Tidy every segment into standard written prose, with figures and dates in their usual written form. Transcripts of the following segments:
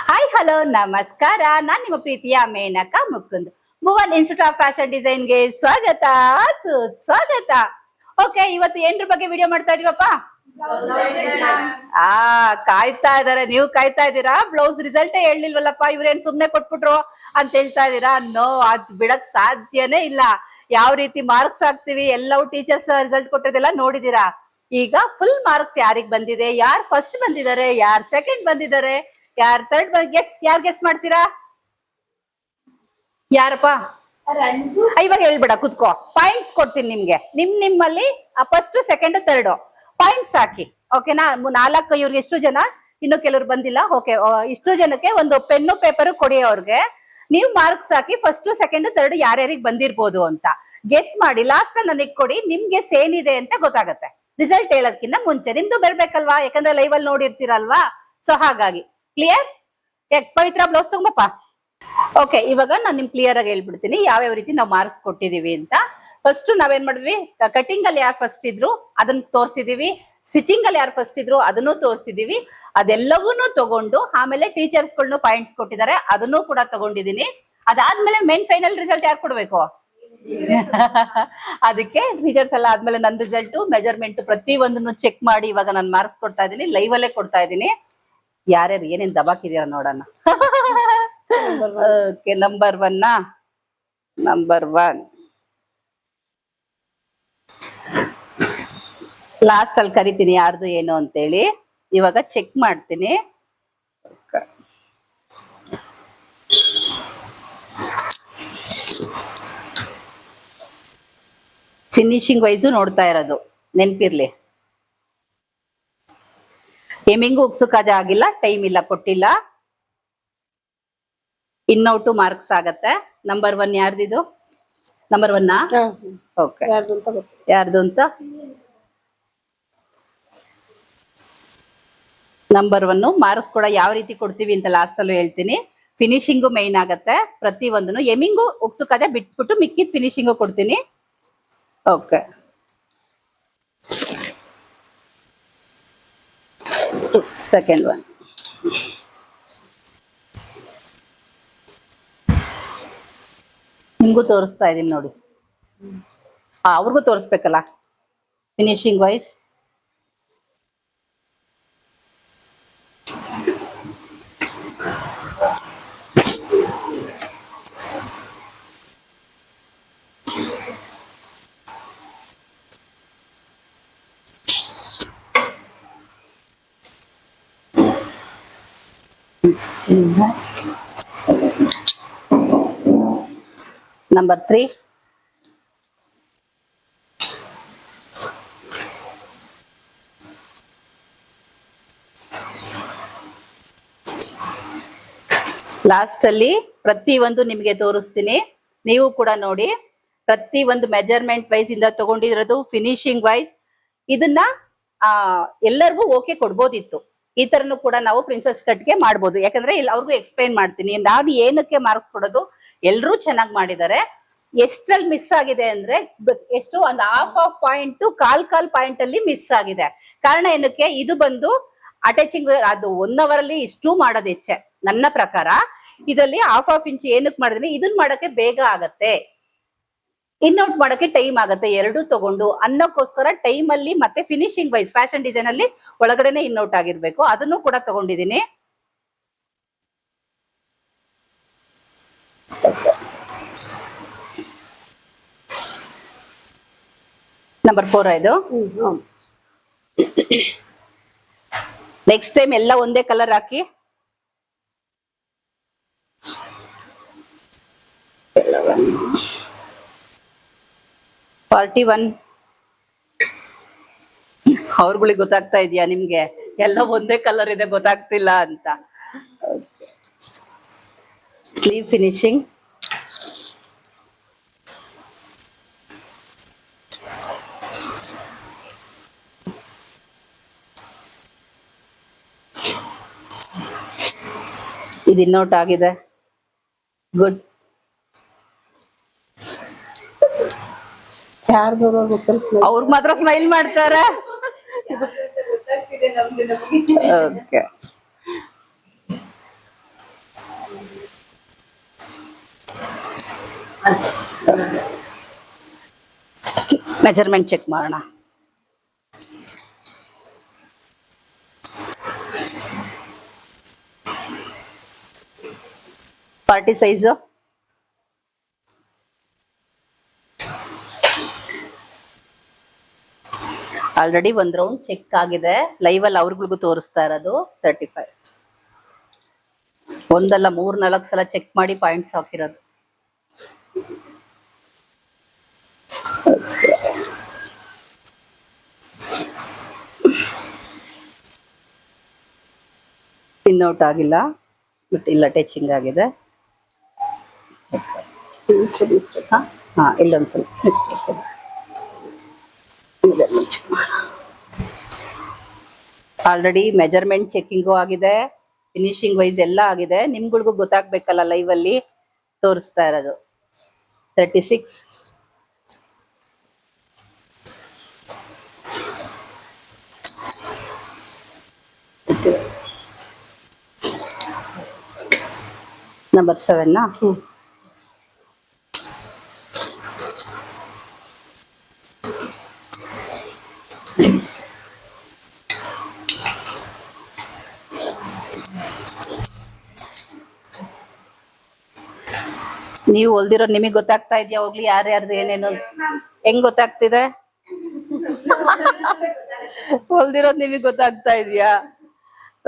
Hi hello ನಮಸ್ಕಾರ, ನಾನ್ ನಿಮ್ಮ ಪ್ರೀತಿಯ Menaka Mukund. Bhuvan institute of fashion ಡಿಸೈನ್ಗೆ ಸ್ವಾಗತ ಸುಸ್ವಾಗತ. ಓಕೆ, ಇವತ್ತು ಏನ್ರ ಬಗ್ಗೆ ವಿಡಿಯೋ ಮಾಡ್ತಾ ಇದೀವಪ್ಪ? ಕಾಯ್ತಾ ಇದಾರೆ, ನೀವು ಕಾಯ್ತಾ ಇದ್ದೀರಾ. ಬ್ಲೌಸ್ ರಿಸಲ್ಟೇ ಹೇಳಿಲ್ವಲ್ಲಪ್ಪ, ಇವ್ರೇನ್ ಸುಮ್ನೆ ಕೊಟ್ಬಿಟ್ರು ಅಂತ ಹೇಳ್ತಾ ಇದೀರಾ. ನೋ, ಅದ್ ಬಿಡಕ್ ಸಾಧ್ಯನೇ ಇಲ್ಲ. ಯಾವ ರೀತಿ ಮಾರ್ಕ್ಸ್ ಹಾಕ್ತಿವಿ ಎಲ್ಲವೂ ಟೀಚರ್ಸ್ ರಿಸಲ್ಟ್ ಕೊಟ್ಟಿದ್ದೆಲ್ಲ ನೋಡಿದೀರಾ. ಈಗ ಫುಲ್ ಮಾರ್ಕ್ಸ್ ಯಾರಿಗ್ ಬಂದಿದೆ, ಯಾರ್ ಫಸ್ಟ್ ಬಂದಿದ್ದಾರೆ, ಯಾರ್ ಸೆಕೆಂಡ್ ಬಂದಿದ್ದಾರೆ, ಯಾರ್ ಥರ್ಡ್ ಯಾರ್ ಗೆಸ್ ಮಾಡ್ತೀರಾ? ಯಾರಪ್ಪ? ಇವಾಗ ಹೇಳ್ಬೇಡ, ಕುತ್ಕೋ. ಪಾಯಿಂಟ್ಸ್ ಕೊಡ್ತೀನಿ ನಿಮ್ಗೆ. ನಿಮ್ಮಲ್ಲಿ ಫಸ್ಟ್ ಸೆಕೆಂಡ್ ಥರ್ಡ್ ಪಾಯಿಂಟ್ಸ್ ಹಾಕಿ. ಓಕೆನಾ? 4 ಇವ್ರಿಗೆ ಎಷ್ಟು ಜನ, ಇನ್ನು ಕೆಲವ್ರು ಬಂದಿಲ್ಲ. ಓಕೆ, ಇಷ್ಟು ಜನಕ್ಕೆ ಒಂದು ಪೆನ್ನು ಪೇಪರ್ ಕೊಡಿ ಅವ್ರಿಗೆ. ನೀವು ಮಾರ್ಕ್ಸ್ ಹಾಕಿ ಫಸ್ಟ್ ಸೆಕೆಂಡ್ ಥರ್ಡ್ ಯಾರ್ಯಾರಿಗೆ ಬಂದಿರ್ಬೋದು ಅಂತ ಗೆಸ್ ಮಾಡಿ. ಲಾಸ್ಟ್ ಅಲ್ಲಿ ನನಗೆ ಕೊಡಿ, ನಿಮ್ ಗೆಸ್ ಏನಿದೆ ಅಂತ ಗೊತ್ತಾಗತ್ತೆ. ರಿಸಲ್ಟ್ ಹೇಳೋದಕ್ಕಿಂತ ಮುಂಚೆ ನಿಮ್ದು ಬರ್ಬೇಕಲ್ವಾ, ಯಾಕಂದ್ರೆ ಲೈವ್ ಅಲ್ಲಿ ನೋಡಿರ್ತೀರಲ್ವಾ. ಸೊ ಹಾಗಾಗಿ ಕ್ಲಿಯರ್. ಪವಿತ್ರ ಬ್ಲೌಸ್ ತಗೊಂಬಪ್ಪ. ಓಕೆ, ಇವಾಗ ನಾನು ನಿಮ್ ಕ್ಲಿಯರ್ ಆಗಿ ಹೇಳ್ಬಿಡ್ತೀನಿ ಯಾವ್ಯಾವ ರೀತಿ ನಾವು ಮಾರ್ಕ್ಸ್ ಕೊಟ್ಟಿದೀವಿ ಅಂತ. ಫಸ್ಟ್ ನಾವೇನ್ ಮಾಡಿದ್ವಿ, ಕಟಿಂಗ್ ಅಲ್ಲಿ ಯಾರು ಫಸ್ಟ್ ಇದ್ರು ಅದನ್ನ ತೋರಿಸಿದೀವಿ, ಸ್ಟಿಚಿಂಗ್ ಅಲ್ಲಿ ಯಾರು ಫಸ್ಟ್ ಇದ್ರು ಅದನ್ನು ತೋರಿಸಿದೀವಿ. ಅದೆಲ್ಲವನ್ನೂ ತಗೊಂಡು ಆಮೇಲೆ ಟೀಚರ್ಸ್ ಗಳನ್ನ ಪಾಯಿಂಟ್ಸ್ ಕೊಟ್ಟಿದ್ದಾರೆ, ಅದನ್ನು ಕೂಡ ತಗೊಂಡಿದೀನಿ. ಅದಾದ್ಮೇಲೆ ಮೇನ್ ಫೈನಲ್ ರಿಸಲ್ಟ್ ಯಾರು ಕೊಡ್ಬೇಕು? ಅದಕ್ಕೆ ಟೀಚರ್ಸ್ ಎಲ್ಲ ಆದ್ಮೇಲೆ ನನ್ನ ರಿಸಲ್ಟ್ ಮೆಜರ್ಮೆಂಟ್ ಪ್ರತಿ ಒಂದನ್ನು ಚೆಕ್ ಮಾಡಿ ಇವಾಗ ನಾನು ಮಾರ್ಕ್ಸ್ ಕೊಡ್ತಾ ಇದ್ದೀನಿ, ಲೈವ್ ಅಲ್ಲೇ ಕೊಡ್ತಾ ಇದ್ದೀನಿ. ಯಾರ್ಯಾರು ಏನೇನ್ ದಬಾಕಿದೀರ ನೋಡೋಣ. ಓಕೆ, ನಂಬರ್ 1 ಲಾಸ್ಟ್ ಅಲ್ಲಿ ಕರಿತೀನಿ ಯಾರ್ದು ಏನು ಅಂತೇಳಿ. ಇವಾಗ ಚೆಕ್ ಮಾಡ್ತೀನಿ. ಫಿನಿಶಿಂಗ್ ವೈಸು ನೋಡ್ತಾ ಇರೋದು ನೆನ್ಪಿರ್ಲಿ. ಹೇಮಿಂಗು ಉಕ್ಸುಕಾಜ ಆಗಿಲ್ಲ, ಟೈಮ್ ಇಲ್ಲ, ಕೊಟ್ಟಿಲ್ಲ. ಇನ್ನೌಟು ಮಾರ್ಕ್ಸ್ ಆಗತ್ತೆ. ನಂಬರ್ 1 ಯಾರ್ದಿದು? ನಂಬರ್ 1 ಓಕೆ, ಯಾರ್ದು ಅಂತ ನಂಬರ್ 1 ಮಾರ್ಕ್ಸ್ ಕೂಡ ಯಾವ ರೀತಿ ಕೊಡ್ತೀವಿ ಅಂತ ಲಾಸ್ಟ್ ಅಲ್ಲೂ ಹೇಳ್ತೀನಿ. ಫಿನಿಶಿಂಗು ಮೈನ್ ಆಗತ್ತೆ ಪ್ರತಿ ಒಂದನು. ಎಮಿಂಗು ಉಕ್ಸುಕಾಜ ಬಿಟ್ಬಿಟ್ಟು ಮಿಕ್ಕಿದ್ ಫಿನಿಶಿಂಗು ಕೊಡ್ತೀನಿ. ಓಕೆ, ಸೆಕೆಂಡ್ 1 ನಿಮ್ಗೂ ತೋರಿಸ್ತಾ ಇದೀನಿ ನೋಡಿ. ಅವ್ರಿಗೂ ತೋರಿಸ್ಬೇಕಲ್ಲ ಫಿನಿಶಿಂಗ್ ವೈಸ್. ನಂಬರ್ 3 ಲಾಸ್ಟ್ ಅಲ್ಲಿ ಪ್ರತಿ ಒಂದು ನಿಮಗೆ ತೋರಿಸ್ತೀನಿ, ನೀವು ಕೂಡ ನೋಡಿ. ಪ್ರತಿ ಒಂದು ಮೆಜರ್ಮೆಂಟ್ ವೈಸ್ ಇಂದ ತಗೊಂಡಿರೋದು, ಫಿನಿಶಿಂಗ್ ವೈಸ್. ಇದನ್ನ ಎಲ್ಲರಿಗೂ ಓಕೆ ಕೊಡ್ಬೋದಿತ್ತು. ಈ ತರನು ಕೂಡ ನಾವು ಪ್ರಿನ್ಸೆಸ್ ಕಟ್ಗೆ ಮಾಡ್ಬೋದು, ಯಾಕಂದ್ರೆ ಇಲ್ಲಿ ಅವ್ರಿಗೂ ಎಕ್ಸ್ಪ್ಲೈನ್ ಮಾಡ್ತೀನಿ ನಾನು ಏನಕ್ಕೆ ಮಾರ್ಕ್ಸ್ ಕೊಡೋದು. ಎಲ್ರೂ ಚೆನ್ನಾಗಿ ಮಾಡಿದ್ದಾರೆ. ಎಷ್ಟ್ರಲ್ಲಿ ಮಿಸ್ ಆಗಿದೆ ಅಂದ್ರೆ ಎಷ್ಟು, ಒಂದು ಹಾಫ್ ಪಾಯಿಂಟ್, ಕಾಲ್ ಪಾಯಿಂಟ್ ಅಲ್ಲಿ ಮಿಸ್ ಆಗಿದೆ. ಕಾರಣ ಏನಕ್ಕೆ, ಇದು ಬಂದು ಅಟ್ಯಾಚಿಂಗ್ ಅದು 1 hour ಅಲ್ಲಿ ಇಷ್ಟು ಮಾಡೋದು ಹೆಚ್ಚೆ ನನ್ನ ಪ್ರಕಾರ. ಇದರಲ್ಲಿ ಹಾಫ್ ಇಂಚ್ ಏನಕ್ಕೆ ಮಾಡಿದೀನಿ, ಇದನ್ನ ಮಾಡಕ್ಕೆ ಬೇಗ ಆಗತ್ತೆ, ಇನ್ನೌಟ್ ಮಾಡಕ್ಕೆ ಟೈಮ್ ಆಗತ್ತೆ. ಎರಡು ತಗೊಂಡು ಅನ್ನಕ್ಕೋಸ್ಕರ ಟೈಮ್ ಅಲ್ಲಿ ಮತ್ತೆ ಫಿನಿಶಿಂಗ್ ವೈಸ್ ಫ್ಯಾಷನ್ ಡಿಸೈನ್ ಅಲ್ಲಿ ಒಳಗಡೆನೆ ಇನ್ನೌಟ್ ಆಗಿರ್ಬೇಕು, ಅದನ್ನು ಕೂಡ ತಗೊಂಡಿದ್ದೀನಿ. ನಂಬರ್ 4 ಇದು. ನೆಕ್ಸ್ಟ್ ಟೈಮ್ ಎಲ್ಲ ಒಂದೇ ಕಲರ್ ಹಾಕಿ. ಪಾರ್ಟಿ 1 ಅವ್ರಗಳಿಗೆ ಗೊತ್ತಾಗ್ತಾ ಇದೆಯಾ ನಿಮ್ಗೆ? ಎಲ್ಲ ಒಂದೇ ಕಲರ್ ಇದೆ, ಗೊತ್ತಾಗ್ತಿಲ್ಲ ಅಂತ. Sleeve finishing. ಇದು ಇನ್ನೌಟ್ ಆಗಿದೆ. ಗುಡ್. ಅವ್ರಿಗೆ ಮಾತ್ರ ಸ್ಮೈಲ್ ಮಾಡ್ತಾರ. ಓಕೆ ಮೆಜರ್ಮೆಂಟ್ ಚೆಕ್ ಮಾಡೋಣ. ಪಾರ್ಟಿ ಸೈಜು ಆಲ್ರೆಡಿ ಒಂದ್ ರೌಂಡ್ ಚೆಕ್ ಆಗಿದೆ. ಲೈವ್ ಅಲ್ಲಿ ಅವ್ರಿಗೂ ತೋರಿಸ್ತಾ ಇರೋದು 35. ಒಂದಲ್ಲ 3-4 ಸಲ ಚೆಕ್ ಮಾಡಿ ಪಾಯಿಂಟ್ಸ್ ಹಾಕಿರೋದು. ಪಿನ್ ಔಟ್ ಆಗಿಲ್ಲ, ಬಟ್ ಇಲ್ಲ ಟಚಿಂಗ್ ಆಗಿದೆ. ಹಾ ಇಲ್ಲೊಂದ್ ಸ್ವಲ್ಪ ಮಿಸ್ಟೇಕ್. ಆಲ್ರೆಡಿ ಮೆಜರ್ಮೆಂಟ್ ಚೆಕಿಂಗು ಆಗಿದೆ, ಫಿನಿಶಿಂಗ್ ವೈಸ್ ಎಲ್ಲ ಆಗಿದೆ. ನಿಮ್ಗಳಿಗೂ ಗೊತ್ತಾಗ್ಬೇಕಲ್ಲ, ಲೈವ್ ಅಲ್ಲಿ ತೋರಿಸ್ತಾ ಇರೋದು 36. ನಂಬರ್ 7 ನೀವು ಹೊಲ್ದಿರೋ ನಿಮಗೆ ಗೊತ್ತಾಗ್ತಾ ಇದೆಯಾ? ಹೋಗ್ಲಿ, ಯಾರ್ಯಾರ್ದು ಏನೇನು ಹೆಂಗ್ ಗೊತ್ತಾಗ್ತಿದೆ? ಹೊಲ್ದಿರೋದು ನಿಮಗೆ ಗೊತ್ತಾಗ್ತಾ ಇದೆಯಾ?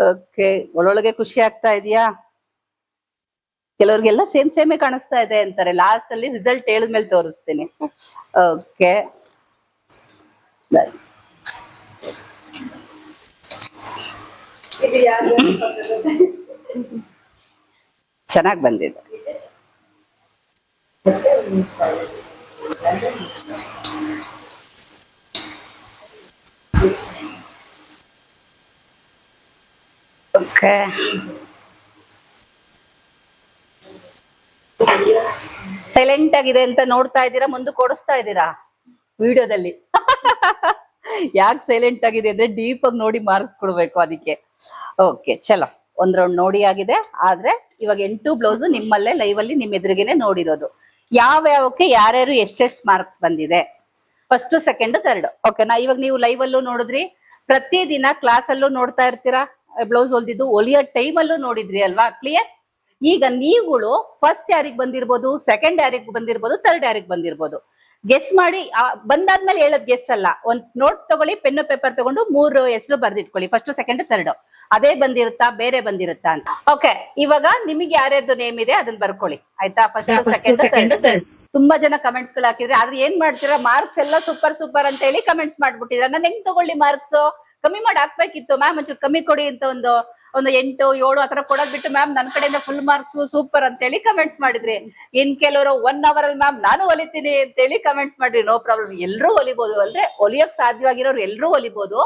ಓಕೆ, ಒಳೊಳಗೆ ಖುಷಿ ಆಗ್ತಾ ಇದೆಯಾ? ಕೆಲವ್ರಿಗೆಲ್ಲ ಸೇಮೇ ಕಾಣಿಸ್ತಾ ಇದೆ ಅಂತಾರೆ. ಲಾಸ್ಟ್ ಅಲ್ಲಿ ರಿಸಲ್ಟ್ ಹೇಳಿದ್ಮೇಲೆ ತೋರಿಸ್ತೀನಿ. ಓಕೆ, ಚೆನ್ನಾಗಿ ಬಂದಿದೆ. ಓಕೆ, ಸೈಲೆಂಟ್ ಆಗಿದೆ ಅಂತ ನೋಡ್ತಾ ಇದ್ದೀರಾ, ಮುಂದಕ್ಕೆ ಓಡಿಸ್ತಾ ಇದ್ದೀರಾ ವಿಡಿಯೋದಲ್ಲಿ. ಯಾಕೆ ಸೈಲೆಂಟ್ ಆಗಿದೆ ಅಂದ್ರೆ ಡೀಪ್ ಆಗಿ ನೋಡಿ ಮಾರ್ಕ್ಸ್ ಕೊಡ್ಬೇಕು ಅದಕ್ಕೆ. ಓಕೆ, ಚಲೋ, ಒಂದ್ ರೌಂಡ್ ನೋಡಿ ಆಗಿದೆ. ಆದ್ರೆ ಇವಾಗ 8 ಬ್ಲೌಸ್ ನಿಮ್ಮಲ್ಲೇ ಲೈವ್ ಅಲ್ಲಿ ನಿಮ್ ಎದುರಿಗೆನೆ ನೋಡಿರೋದು. ಯಾವ್ಯಾವಕ್ಕೆ ಯಾರ್ಯಾರು ಎಷ್ಟೆಷ್ಟು ಮಾರ್ಕ್ಸ್ ಬಂದಿದೆ, ಫಸ್ಟ್, ಸೆಕೆಂಡ್, ಥರ್ಡ್. ಓಕೆನಾ? ಇವಾಗ ನೀವು ಲೈವ್ ಅಲ್ಲೂ ನೋಡಿದ್ರಿ, ಪ್ರತಿದಿನ ಕ್ಲಾಸ್ ಅಲ್ಲೂ ನೋಡ್ತಾ ಇರ್ತೀರಾ. ಬ್ಲೌಸ್ ಹೊಲ್ದಿದ್ದು ಹೊಲಿಯೋ ಟೈಮ್ ಅಲ್ಲೂ ನೋಡಿದ್ರಿ ಅಲ್ವಾ? ಕ್ಲಿಯರ್? ಈಗ ನೀವುಗಳು ಫಸ್ಟ್ ಯಾರಿಗ್ ಬಂದಿರ್ಬೋದು, ಸೆಕೆಂಡ್ ಯಾರಿಗ್ ಬಂದಿರ್ಬೋದು, ಥರ್ಡ್ ಯಾರಿಗ್ ಬಂದಿರ್ಬೋದು, ಗೆಸ್ ಮಾಡಿ. ಬಂದಾದ್ಮೇಲೆ ಹೇಳದ್ ಗೆಸ್ ಅಲ್ಲ. ಒಂದ್ ನೋಟ್ಸ್ ತಗೊಳ್ಳಿ, ಪೆನ್ ಪೇಪರ್ ತಗೊಂಡು 3 ಹೆಸರು ಬರ್ದಿಟ್ಕೊಳ್ಳಿ, ಫಸ್ಟ್, ಸೆಕೆಂಡ್, ಥರ್ಡ್. ಅದೇ ಬಂದಿರುತ್ತಾ, ಬೇರೆ ಬಂದಿರುತ್ತಾ ಅಂತ. ಓಕೆ, ಇವಾಗ ನಿಮಗೆ ಯಾರ್ಯಾರ್ದು ನೇಮ್ ಇದೆ ಅದನ್ನ ಬರ್ಕೊಳ್ಳಿ, ಆಯ್ತಾ? First, second, third. ತುಂಬಾ ಜನ ಕಮೆಂಟ್ಸ್ ಗಳು ಹಾಕಿದ್ರೆ, ಆದ್ರೆ ಏನ್ ಮಾಡ್ತೀರಾ, ಮಾರ್ಕ್ಸ್ ಎಲ್ಲ ಸೂಪರ್ ಸೂಪರ್ ಅಂತ ಹೇಳಿ ಕಮೆಂಟ್ಸ್ ಮಾಡ್ಬಿಟ್ಟಿದ್ರ. ನಾನು ಹೆಂಗ್ ತಗೊಳ್ಳಿ ಮಾರ್ಕ್ಸ್? ಕಮ್ಮಿ ಮಾಡಿ ಹಾಕ್ಬೇಕಿತ್ತು ಮ್ಯಾಮ್, ಒಂಚೂರು ಕಮ್ಮಿ ಕೊಡಿ ಅಂತ ಒಂದು 8, 7 ಆತರ ಕೊಡೋದ್ ಬಿಟ್ಟು ಮ್ಯಾಮ್ ನನ್ನ ಕಡೆಯಿಂದ ಫುಲ್ ಮಾರ್ಕ್ಸ್ ಸೂಪರ್ ಅಂತ ಹೇಳಿ ಕಮೆಂಟ್ಸ್ ಮಾಡಿದ್ರಿ. ಇನ್ ಕೆಲವರು 1 hour ಅಲ್ಲಿ ಮ್ಯಾಮ್ ನಾನು ಹೊಲಿತೀನಿ ಅಂತ ಹೇಳಿ ಕಮೆಂಟ್ಸ್ ಮಾಡ್ರಿ. ನೋ ಪ್ರಾಬ್ಲಮ್, ಎಲ್ರೂ ಹೊಲಿಬಹುದು. ಅಲ್ರೆ ಹೊಲಿಯೋಕ್ ಸಾಧ್ಯವಾಗಿರೋರು ಎಲ್ರೂ ಹೊಲಿಬಹುದು.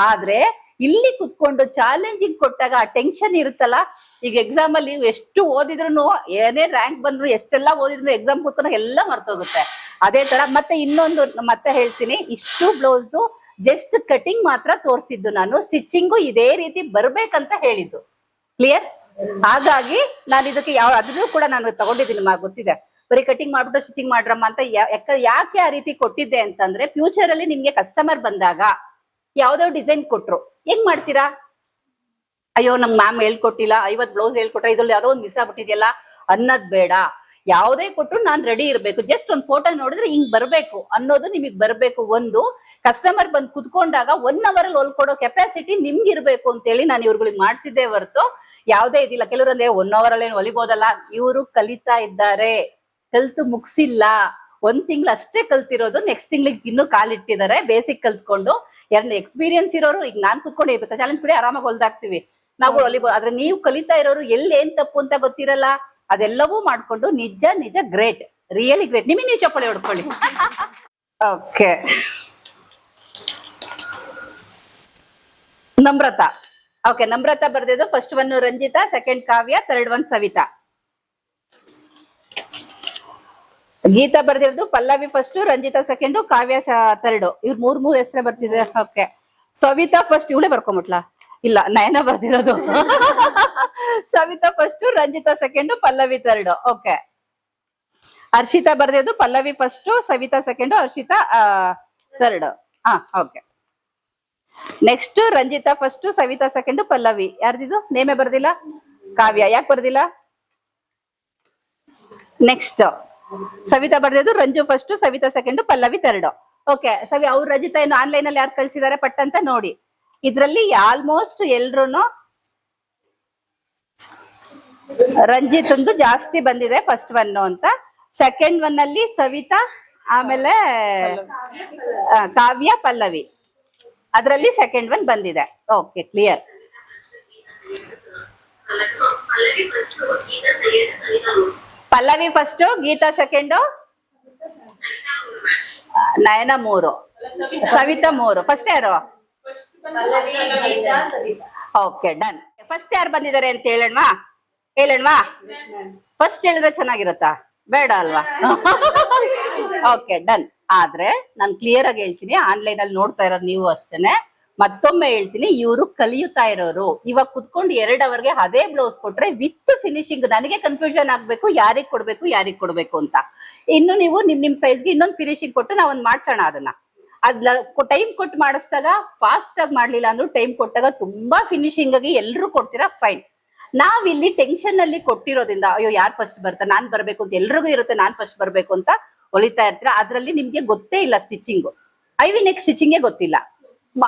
ಆದ್ರೆ ಇಲ್ಲಿ ಕುತ್ಕೊಂಡು ಚಾಲೆಂಜಿಂಗ್ ಕೊಟ್ಟಾಗ ಆ ಟೆನ್ಷನ್ ಇರುತ್ತಲ್ಲ. ಈಗ ಎಕ್ಸಾಮ್ ಅಲ್ಲಿ ಎಷ್ಟು ಓದಿದ್ರು, ಏನೇ ರ್ಯಾಂಕ್ ಬಂದ್ರು, ಎಷ್ಟೆಲ್ಲಾ ಓದಿದ್ರು, ಎಕ್ಸಾಮ್ ಕೂತ್ಕೊಂಡು ಎಲ್ಲ ಮರ್ತೋಗುತ್ತೆ. ಅದೇ ತರ ಮತ್ತೆ ಇನ್ನೊಂದು ಮತ್ತೆ ಹೇಳ್ತೀನಿ, ಇಷ್ಟು ಬ್ಲೌಸ್ದು ಜಸ್ಟ್ ಕಟಿಂಗ್ ಮಾತ್ರ ತೋರಿಸಿದ್ದು ನಾನು. ಸ್ಟಿಚಿಂಗು ಇದೇ ರೀತಿ ಬರ್ಬೇಕಂತ ಹೇಳಿದ್ದು. ಕ್ಲಿಯರ್? ಹಾಗಾಗಿ ನಾನು ಇದಕ್ಕೆ ಅದನ್ನು ಕೂಡ ನಾನು ತಗೊಂಡಿದ್ದೀನಿ, ಗೊತ್ತಿದೆ. ಬರೀ ಕಟಿಂಗ್ ಮಾಡ್ಬಿಟ್ಟು ಸ್ಟಿಚಿಂಗ್ ಮಾಡ್ರಮ್ಮ ಅಂತ ಯಾಕೆ ಆ ರೀತಿ ಕೊಟ್ಟಿದ್ದೆ ಅಂತಂದ್ರೆ, ಫ್ಯೂಚರ್ ಅಲ್ಲಿ ನಿಮ್ಗೆ ಕಸ್ಟಮರ್ ಬಂದಾಗ ಯಾವ್ದೋ ಡಿಸೈನ್ ಕೊಟ್ರು, ಹೆಂಗ್ ಮಾಡ್ತೀರಾ? ಅಯ್ಯೋ ನಮ್ ಮ್ಯಾಮ್ ಹೇಳ್ಕೊಟ್ಟಿಲ್ಲ, 50 ಬ್ಲೌಸ್ ಹೇಳ್ಕೊಟ್ರೆ ಇದ್ರಲ್ಲಿ ಯಾವ್ದೋ ಒಂದು ಮಿಸ್ ಆಗ್ಬಿಟ್ಟಿದೆಯಲ್ಲ ಅನ್ನೋದ್ ಬೇಡ. ಯಾವ್ದೇ ಕೊಟ್ರು ನಾನ್ ರೆಡಿ ಇರ್ಬೇಕು. ಜಸ್ಟ್ ಒಂದ್ ಫೋಟೋ ನೋಡಿದ್ರೆ ಹಿಂಗ್ ಬರ್ಬೇಕು ಅನ್ನೋದು ನಿಮಗ್ ಬರ್ಬೇಕು. ಒಂದು ಕಸ್ಟಮರ್ ಬಂದ್ ಕುತ್ಕೊಂಡಾಗ 1 hour ಅಲ್ಲಿ ಹೊಲ್ಕೊಡೋ ಕೆಪಾಸಿಟಿ ನಿಮ್ಗೆ ಇರ್ಬೇಕು ಅಂತ ಹೇಳಿ ನಾನು ಇವ್ರುಗಳಿಗೆ ಮಾಡ್ಸಿದ್ದೆ ಹೊರತು ಯಾವ್ದೇ ಇದಿಲ್ಲ. ಕೆಲವ್ರು ಅಂದ್ರೆ 1 hour ಅಲ್ಲಿ ಹೊಲಿಬೋದಲ್ಲ. ಇವರು ಕಲಿತಾ ಇದ್ದಾರೆ, ಕಲ್ತು ಮುಗ್ಸಿಲ್ಲ. 1 ತಿಂಗಳು ಅಷ್ಟೇ ಕಲ್ತಿರೋದು, ನೆಕ್ಸ್ಟ್ ತಿಂಗಳಿಗೆ ಇನ್ನೂ ಕಾಲಿಟ್ಟಿದ್ದಾರೆ ಬೇಸಿಕ್ ಕಲ್ತ್ಕೊಂಡು. ಎಕ್ಸ್ಪೀರಿಯನ್ಸ್ ಇರೋರು, ಈಗ ನಾನ್ ಕುತ್ಕೊಂಡು ಚಾಲೆಂಜ್ ಕೊಡಿ ಆರಾಮಾಗಿ ಹೊಲ್ದಾಕ್ತಿವಿ, ನಾವು ಹೊಲಿಬಹುದು. ಆದ್ರೆ ನೀವು ಕಲಿತಾ ಇರೋರು ಎಲ್ಲಿ ಏನ್ ತಪ್ಪು ಅಂತ ಗೊತ್ತಿರಲ್ಲ. ಅದೆಲ್ಲವೂ ಮಾಡ್ಕೊಂಡು ನಿಜ ಗ್ರೇಟ್, ರಿಯಲಿ ಗ್ರೇಟ್. ನಿಮಗೆ ನೀವು ಚಪ್ಪಾಳೆ ಹೊಡ್ಕೊಳ್ಳಿ. ಓಕೆ, ನಮ್ರತಾ. ಓಕೆ, ನಮ್ರತಾ ಬರ್ದಿದ್ದು first 1 Ranjitha, second Kavya, third 1 Savitha. Geetha ಬರ್ದಿರೋದು Pallavi first, Ranjitha second, Kavya third. ಇವ್ರು 3 ಹೆಸರೇ ಬರ್ತಿದೆ. ಓಕೆ, ಸವಿತಾ ಫಸ್ಟ್, ಇವಳೇ ಬರ್ಕೊಂಬಿಟ್ಲಾ? ಇಲ್ಲ, ನಯನ ಬರ್ದಿರೋದು. Savitha first, Ranjitha second, Pallavi third. Okay, Harshitha ಬರ್ದಿರೋದು Pallavi first, Savitha second, Harshitha third. Okay. Next Ranjitha first, Savitha second, Pallavi. ಯಾರ್ದಿದು ನೇಮೇ ಬರ್ದಿಲ್ಲ? ಕಾವ್ಯ. ಯಾಕೆ ಬರ್ದಿಲ್ಲ? ನೆಕ್ಸ್ಟ್ ಸವಿತಾ ಬರ್ದಿದ್ದು Ranju first, Savitha second, Pallavi third. Okay, ಅವ್ರು ರಜಿತಾ ಏನು ಆನ್ಲೈನ್ ಅಲ್ಲಿ ಯಾರು ಕಳ್ಸಿದಾರೆ ಪಟ್ ಅಂತ ನೋಡಿ. ಇದ್ರಲ್ಲಿ ಆಲ್ಮೋಸ್ಟ್ ಎಲ್ರು ರಂಜಿತ್ ಒಂದು ಜಾಸ್ತಿ ಬಂದಿದೆ ಫಸ್ಟ್ ಒನ್ ಅಂತ. ಸೆಕೆಂಡ್ ಒನ್ ಅಲ್ಲಿ ಸವಿತಾ, ಆಮೇಲೆ ಕಾವ್ಯ, ಪಲ್ಲವಿ. ಅದರಲ್ಲಿ ಸೆಕೆಂಡ್ ಒನ್ ಬಂದಿದೆ. Okay, clear. Pallavi first, Geetha second, Nayana 3, Savitha 3. First ಯಾರು? Okay, done. ಫಸ್ಟ್ ಯಾರು ಬಂದಿದ್ದಾರೆ ಅಂತ ಹೇಳಣ್ವಾ? ಫಸ್ಟ್ ಹೇಳಿದ್ರೆ ಚೆನ್ನಾಗಿರುತ್ತಾ? ಬೇಡ ಅಲ್ವಾ? Okay, done. ಆದ್ರೆ ನಾನು ಕ್ಲಿಯರ್ ಆಗಿ ಹೇಳ್ತೀನಿ, ಆನ್ಲೈನ್ ಅಲ್ಲಿ ನೋಡ್ತಾ ಇರೋರು ನೀವು ಅಷ್ಟೇನೆ, ಮತ್ತೊಮ್ಮೆ ಹೇಳ್ತೀನಿ, ಇವರು ಕಲಿಯುತ್ತಾ ಇರೋರು. ಇವಾಗ ಕುತ್ಕೊಂಡು 2 ಅವರ್ಗೆ ಅದೇ ಬ್ಲೌಸ್ ಕೊಟ್ರೆ ವಿತ್ ಫಿನಿಶಿಂಗ್ ನನಗೆ ಕನ್ಫ್ಯೂಷನ್ ಆಗ್ಬೇಕು, ಯಾರಿಗ್ ಕೊಡ್ಬೇಕು ಅಂತ. ಇನ್ನು ನೀವು ನಿಮ್ ಸೈಜ್ಗೆ ಇನ್ನೊಂದು ಫಿನಿಶಿಂಗ್ ಕೊಟ್ಟು ನಾವೊಂದು ಮಾಡ್ಸೋಣ ಅದನ್ನ. ಟೈಮ್ ಕೊಟ್ಟು ಮಾಡಿಸಿದಾಗ ಫಾಸ್ಟ್ ಆಗಿ ಮಾಡ್ಲಿಲ್ಲ ಅಂದ್ರೂ ಟೈಮ್ ಕೊಟ್ಟಾಗ ತುಂಬಾ ಫಿನಿಶಿಂಗ್ ಆಗಿ ಎಲ್ರು ಕೊಡ್ತೀರಾ, ಫೈನ್. ನಾವಿಲ್ಲಿ ಟೆನ್ಷನ್ ಅಲ್ಲಿ ಕೊಟ್ಟಿರೋದ್ರಿಂದ, ಅಯ್ಯೋ ಯಾರು ಫಸ್ಟ್ ಬರ್ತಾರೆ, ನಾನ್ ಬರ್ಬೇಕು ಅಂತ ಎಲ್ರಿಗೂ ಇರುತ್ತೆ, ನಾನ್ ಫಸ್ಟ್ ಬರ್ಬೇಕು ಅಂತ ಹೊಲಿತಾ ಇರ್ತೀರಾ. ಅದ್ರಲ್ಲಿ ನಿಮ್ಗೆ ಗೊತ್ತೇ ಇಲ್ಲ ಸ್ಟಿಚಿಂಗ್, ಐವಿ ನೆಕ್ ಸ್ಟಿಚಿಂಗೇ ಗೊತ್ತಿಲ್ಲ.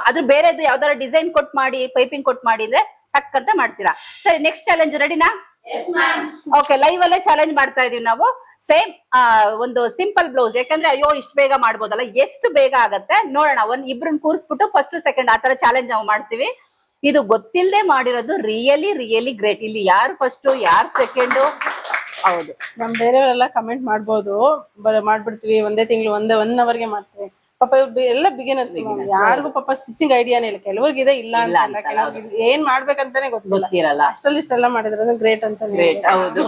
ಅದ್ರ ಬೇರೆದು ಯಾವ್ದಾರ ಡಿಸೈನ್ ಕೊಟ್ಟು ಮಾಡಿ, ಪೈಪಿಂಗ್ ಕೊಟ್ಟು ಮಾಡಿ ಅಂದ್ರೆ ಟಕ್ ಅಂತ ಮಾಡ್ತೀರಾ. ಸರಿ, ನೆಕ್ಸ್ಟ್ ಚಾಲೆಂಜ್ ರೆಡಿನಾ? ಓಕೆ, ಲೈವ್ ಅಲ್ಲೇ ಚಾಲೆಂಜ್ ಮಾಡ್ತಾ ಇದೀವಿ ನಾವು. ಸೇಮ್ ಒಂದು ಸಿಂಪಲ್ ಬ್ಲೌಸ್, ಯಾಕಂದ್ರೆ ಅಯ್ಯೋ ಇಷ್ಟು ಬೇಗ ಮಾಡ್ಬೋದಲ್ಲ, ಎಷ್ಟು ಬೇಗ ಆಗತ್ತೆ ನೋಡೋಣ. ಇಬ್ರನ್ನ ಕೂರಿಸ್ಬಿಟ್ಟು ಫಸ್ಟ್ ಸೆಕೆಂಡ್ ಆ ತರ ಚಾಲೆಂಜ್ ನಾವು ಮಾಡ್ತೀವಿ. ಇದು ಗೊತ್ತಿಲ್ಲದೆ ಮಾಡಿರೋದು ರಿಯಲಿ ಗ್ರೇಟ್. ಇಲ್ಲಿ ಯಾರು ಫಸ್ಟ್ ಯಾರು ಸೆಕೆಂಡ್? ಹೌದು, ನಮ್ ಬೇರೆಯವರೆಲ್ಲ ಕಮೆಂಟ್ ಮಾಡ್ಬೋದು, ಮಾಡ್ಬಿಡ್ತೀವಿ ಒಂದೇ ತಿಂಗಳು 1 ಅವರ್ಗೆ ಮಾಡ್ತೀವಿ. ಪಾಪ ಎಲ್ಲ ಬಿಗಿನರ್ಸ್, ಯಾರಿಗೂ ಪಾಪ ಸ್ಟಿಚಿಂಗ್ ಐಡಿಯಾನೇ ಇಲ್ಲ. ಕೆಲವ್ರಿಗೆ ಇದೆ, ಇಲ್ಲ ಅಂತ ಕೆಲವ್ರಿಗೆ ಏನ್ ಮಾಡ್ಬೇಕಂತಾನೆ ಗೊತ್ತಿರಲ್ಲ. ಅಷ್ಟ್ರಲ್ಲಿ ಇಷ್ಟೆಲ್ಲ ಮಾಡಿದ್ರೆ ಗ್ರೇಟ್ ಅಂತ. ಹೌದು.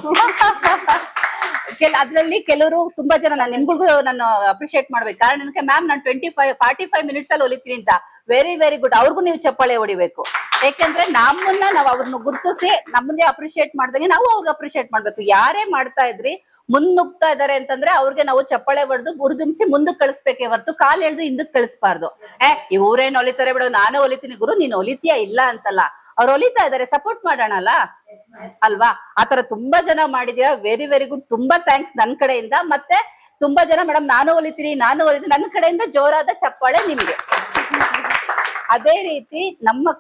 ಅದ್ರಲ್ಲಿ ಕೆಲವರು ತುಂಬಾ ಜನ, ನಾನು ನಿಮ್ಗಳಿಗೂ ನಾನು ಅಪ್ರಿಶಿಯೇಟ್ ಮಾಡ್ಬೇಕು. ಕಾರಣ ಏನಕ್ಕೆ ಮ್ಯಾಮ್ ನಾನು 45 ಮಿನಿಟ್ಸ್ ಅಲ್ಲಿ ಹೊಲಿತೀನಿ ಅಂತ. Very good. ಅವ್ರಿಗೂ ನೀವು ಚಪ್ಪಾಳೆ ಹೊಡಿಬೇಕು. ಯಾಕಂದ್ರೆ ನಮ್ಮನ್ನ ನಾವು ಅವ್ರನ್ನ ಗುರುತಿಸಿ ನಮ್ಮನ್ನೇ ಅಪ್ರಿಶಿಯೇಟ್ ಮಾಡ್ದಂಗೆ ನಾವು ಅವ್ರಿಗೆ ಅಪ್ರಿಶಿಯೇಟ್ ಮಾಡ್ಬೇಕು. ಯಾರೇ ಮಾಡ್ತಾ ಇದ್ರಿ ಮುನ್ನುಗ್ತಾ ಇದಾರೆ ಅಂತಂದ್ರೆ ಅವ್ರಿಗೆ ನಾವು ಚಪ್ಪಾಳೆ ಹೊಡೆದು ಗುರುತಿಸಿ ಮುಂದಕ್ಕೆ ಕಳಿಸ್ಬೇಕೇ ಹೊರತು ಕಾಲ್ ಎಳ್ದು ಹಿಂದಕ್ಕೆ ಕಳಿಸ್ಬಾರ್ದು. ಇವ್ರೇನ್ ಹೊಲಿತಾರೆ ಬಿಡು, ನಾನೇ ಹೊಲಿತೀನಿ ಗುರು, ನೀನ್ ಹೊಲಿತೀಯ ಇಲ್ಲ ಅಂತಲ್ಲ. ಅವ್ರು ಹೊಲಿತಾ ಇದಾರೆ, ಸಪೋರ್ಟ್ ಮಾಡೋಣಲ್ಲ ಅಲ್ವಾ? ಆತರ ತುಂಬಾ ಜನ ಮಾಡಿದೀರಾ, ವೆರಿ ಗುಡ್. ತುಂಬಾ ಥ್ಯಾಂಕ್ಸ್ ನನ್ ಕಡೆಯಿಂದ. ಮತ್ತೆ ತುಂಬಾ ಜನ ಮೇಡಮ್ ನಾನು ಹೊಲಿತೀನಿ ನನ್ನ ಕಡೆಯಿಂದ ಜೋರಾದ ಚಪ್ಪಾಳೆ ನಿಮ್ಗೆ. ಅದೇ ರೀತಿ ನಮ್ಮ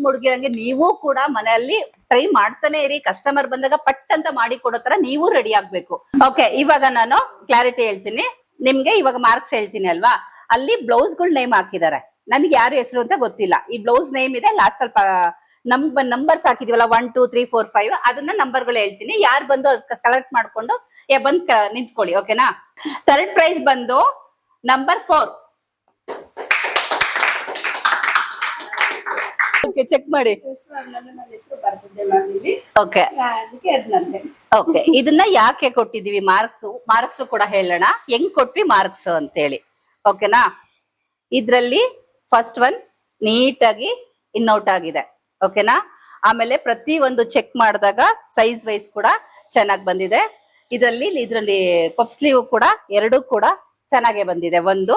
ಹುಡುಗಿರಂಗೆ ನೀವು ಕೂಡ ಮನೆಯಲ್ಲಿ ಟ್ರೈ ಮಾಡ್ತಾನೆ ಇರಿ. ಕಸ್ಟಮರ್ ಬಂದಾಗ ಪಟ್ ಅಂತ ಮಾಡಿ ಕೊಡೋ ತರ ನೀವು ರೆಡಿ ಆಗ್ಬೇಕು. ಓಕೆ, ಇವಾಗ ನಾನು ಕ್ಲಾರಿಟಿ ಹೇಳ್ತೀನಿ ನಿಮ್ಗೆ. ಇವಾಗ ಮಾರ್ಕ್ಸ್ ಹೇಳ್ತೀನಿ ಅಲ್ವಾ? ಅಲ್ಲಿ ಬ್ಲೌಸ್ ಗಳು ನೇಮ್ ಹಾಕಿದ್ದಾರೆ, ನನ್ಗೆ ಯಾರು ಹೆಸರು ಅಂತ ಗೊತ್ತಿಲ್ಲ. ಈ ಬ್ಲೌಸ್ ನೇಮ್ ಇದೆ, ಲಾಸ್ಟ್ ಅಲ್ಲಿ ನಂಬರ್ಸ್ ಹಾಕಿದೀವಲ್ಲ 1 2 3 4 5, ಅದನ್ನ ನಂಬರ್ಗಳು ಹೇಳ್ತೀನಿ. ಯಾರು ಬಂದು ಕಲೆಕ್ಟ್ ಮಾಡ್ಕೊಂಡು ಬಂದ್ ನಿಂತ್ಕೊಳ್ಳಿ. ಓಕೆನಾ? ಥರ್ಡ್ ಪ್ರೈಸ್ ಬಂದು ನಂಬರ್ 4. ಚೆಕ್ ಮಾಡಿ. ಓಕೆ, ಇದನ್ನ ಯಾಕೆ ಕೊಟ್ಟಿದೀವಿ ಮಾರ್ಕ್ಸ್ ಕೂಡ ಹೇಳೋಣ, ಹೆಂಗ್ ಕೊಟ್ವಿ ಮಾರ್ಕ್ಸ್ ಅಂತೇಳಿ. ಓಕೆನಾ? ಇದ್ರಲ್ಲಿ ಫಸ್ಟ್ ಒನ್ ನೀಟಾಗಿ ಇನ್ಔಟ್ ಆಗಿದೆ. ಓಕೆನಾ? ಆಮೇಲೆ ಪ್ರತಿ ಒಂದು ಚೆಕ್ ಮಾಡಿದಾಗ ಸೈಜ್ ವೈಸ್ ಕೂಡ ಚೆನ್ನಾಗಿ ಬಂದಿದೆ. ಇದ್ರಲ್ಲಿ ಪಫ್ ಸ್ಲೀವ್ ಕೂಡ 2 ಕೂಡ ಚೆನ್ನಾಗೆ ಬಂದಿದೆ. ಒಂದು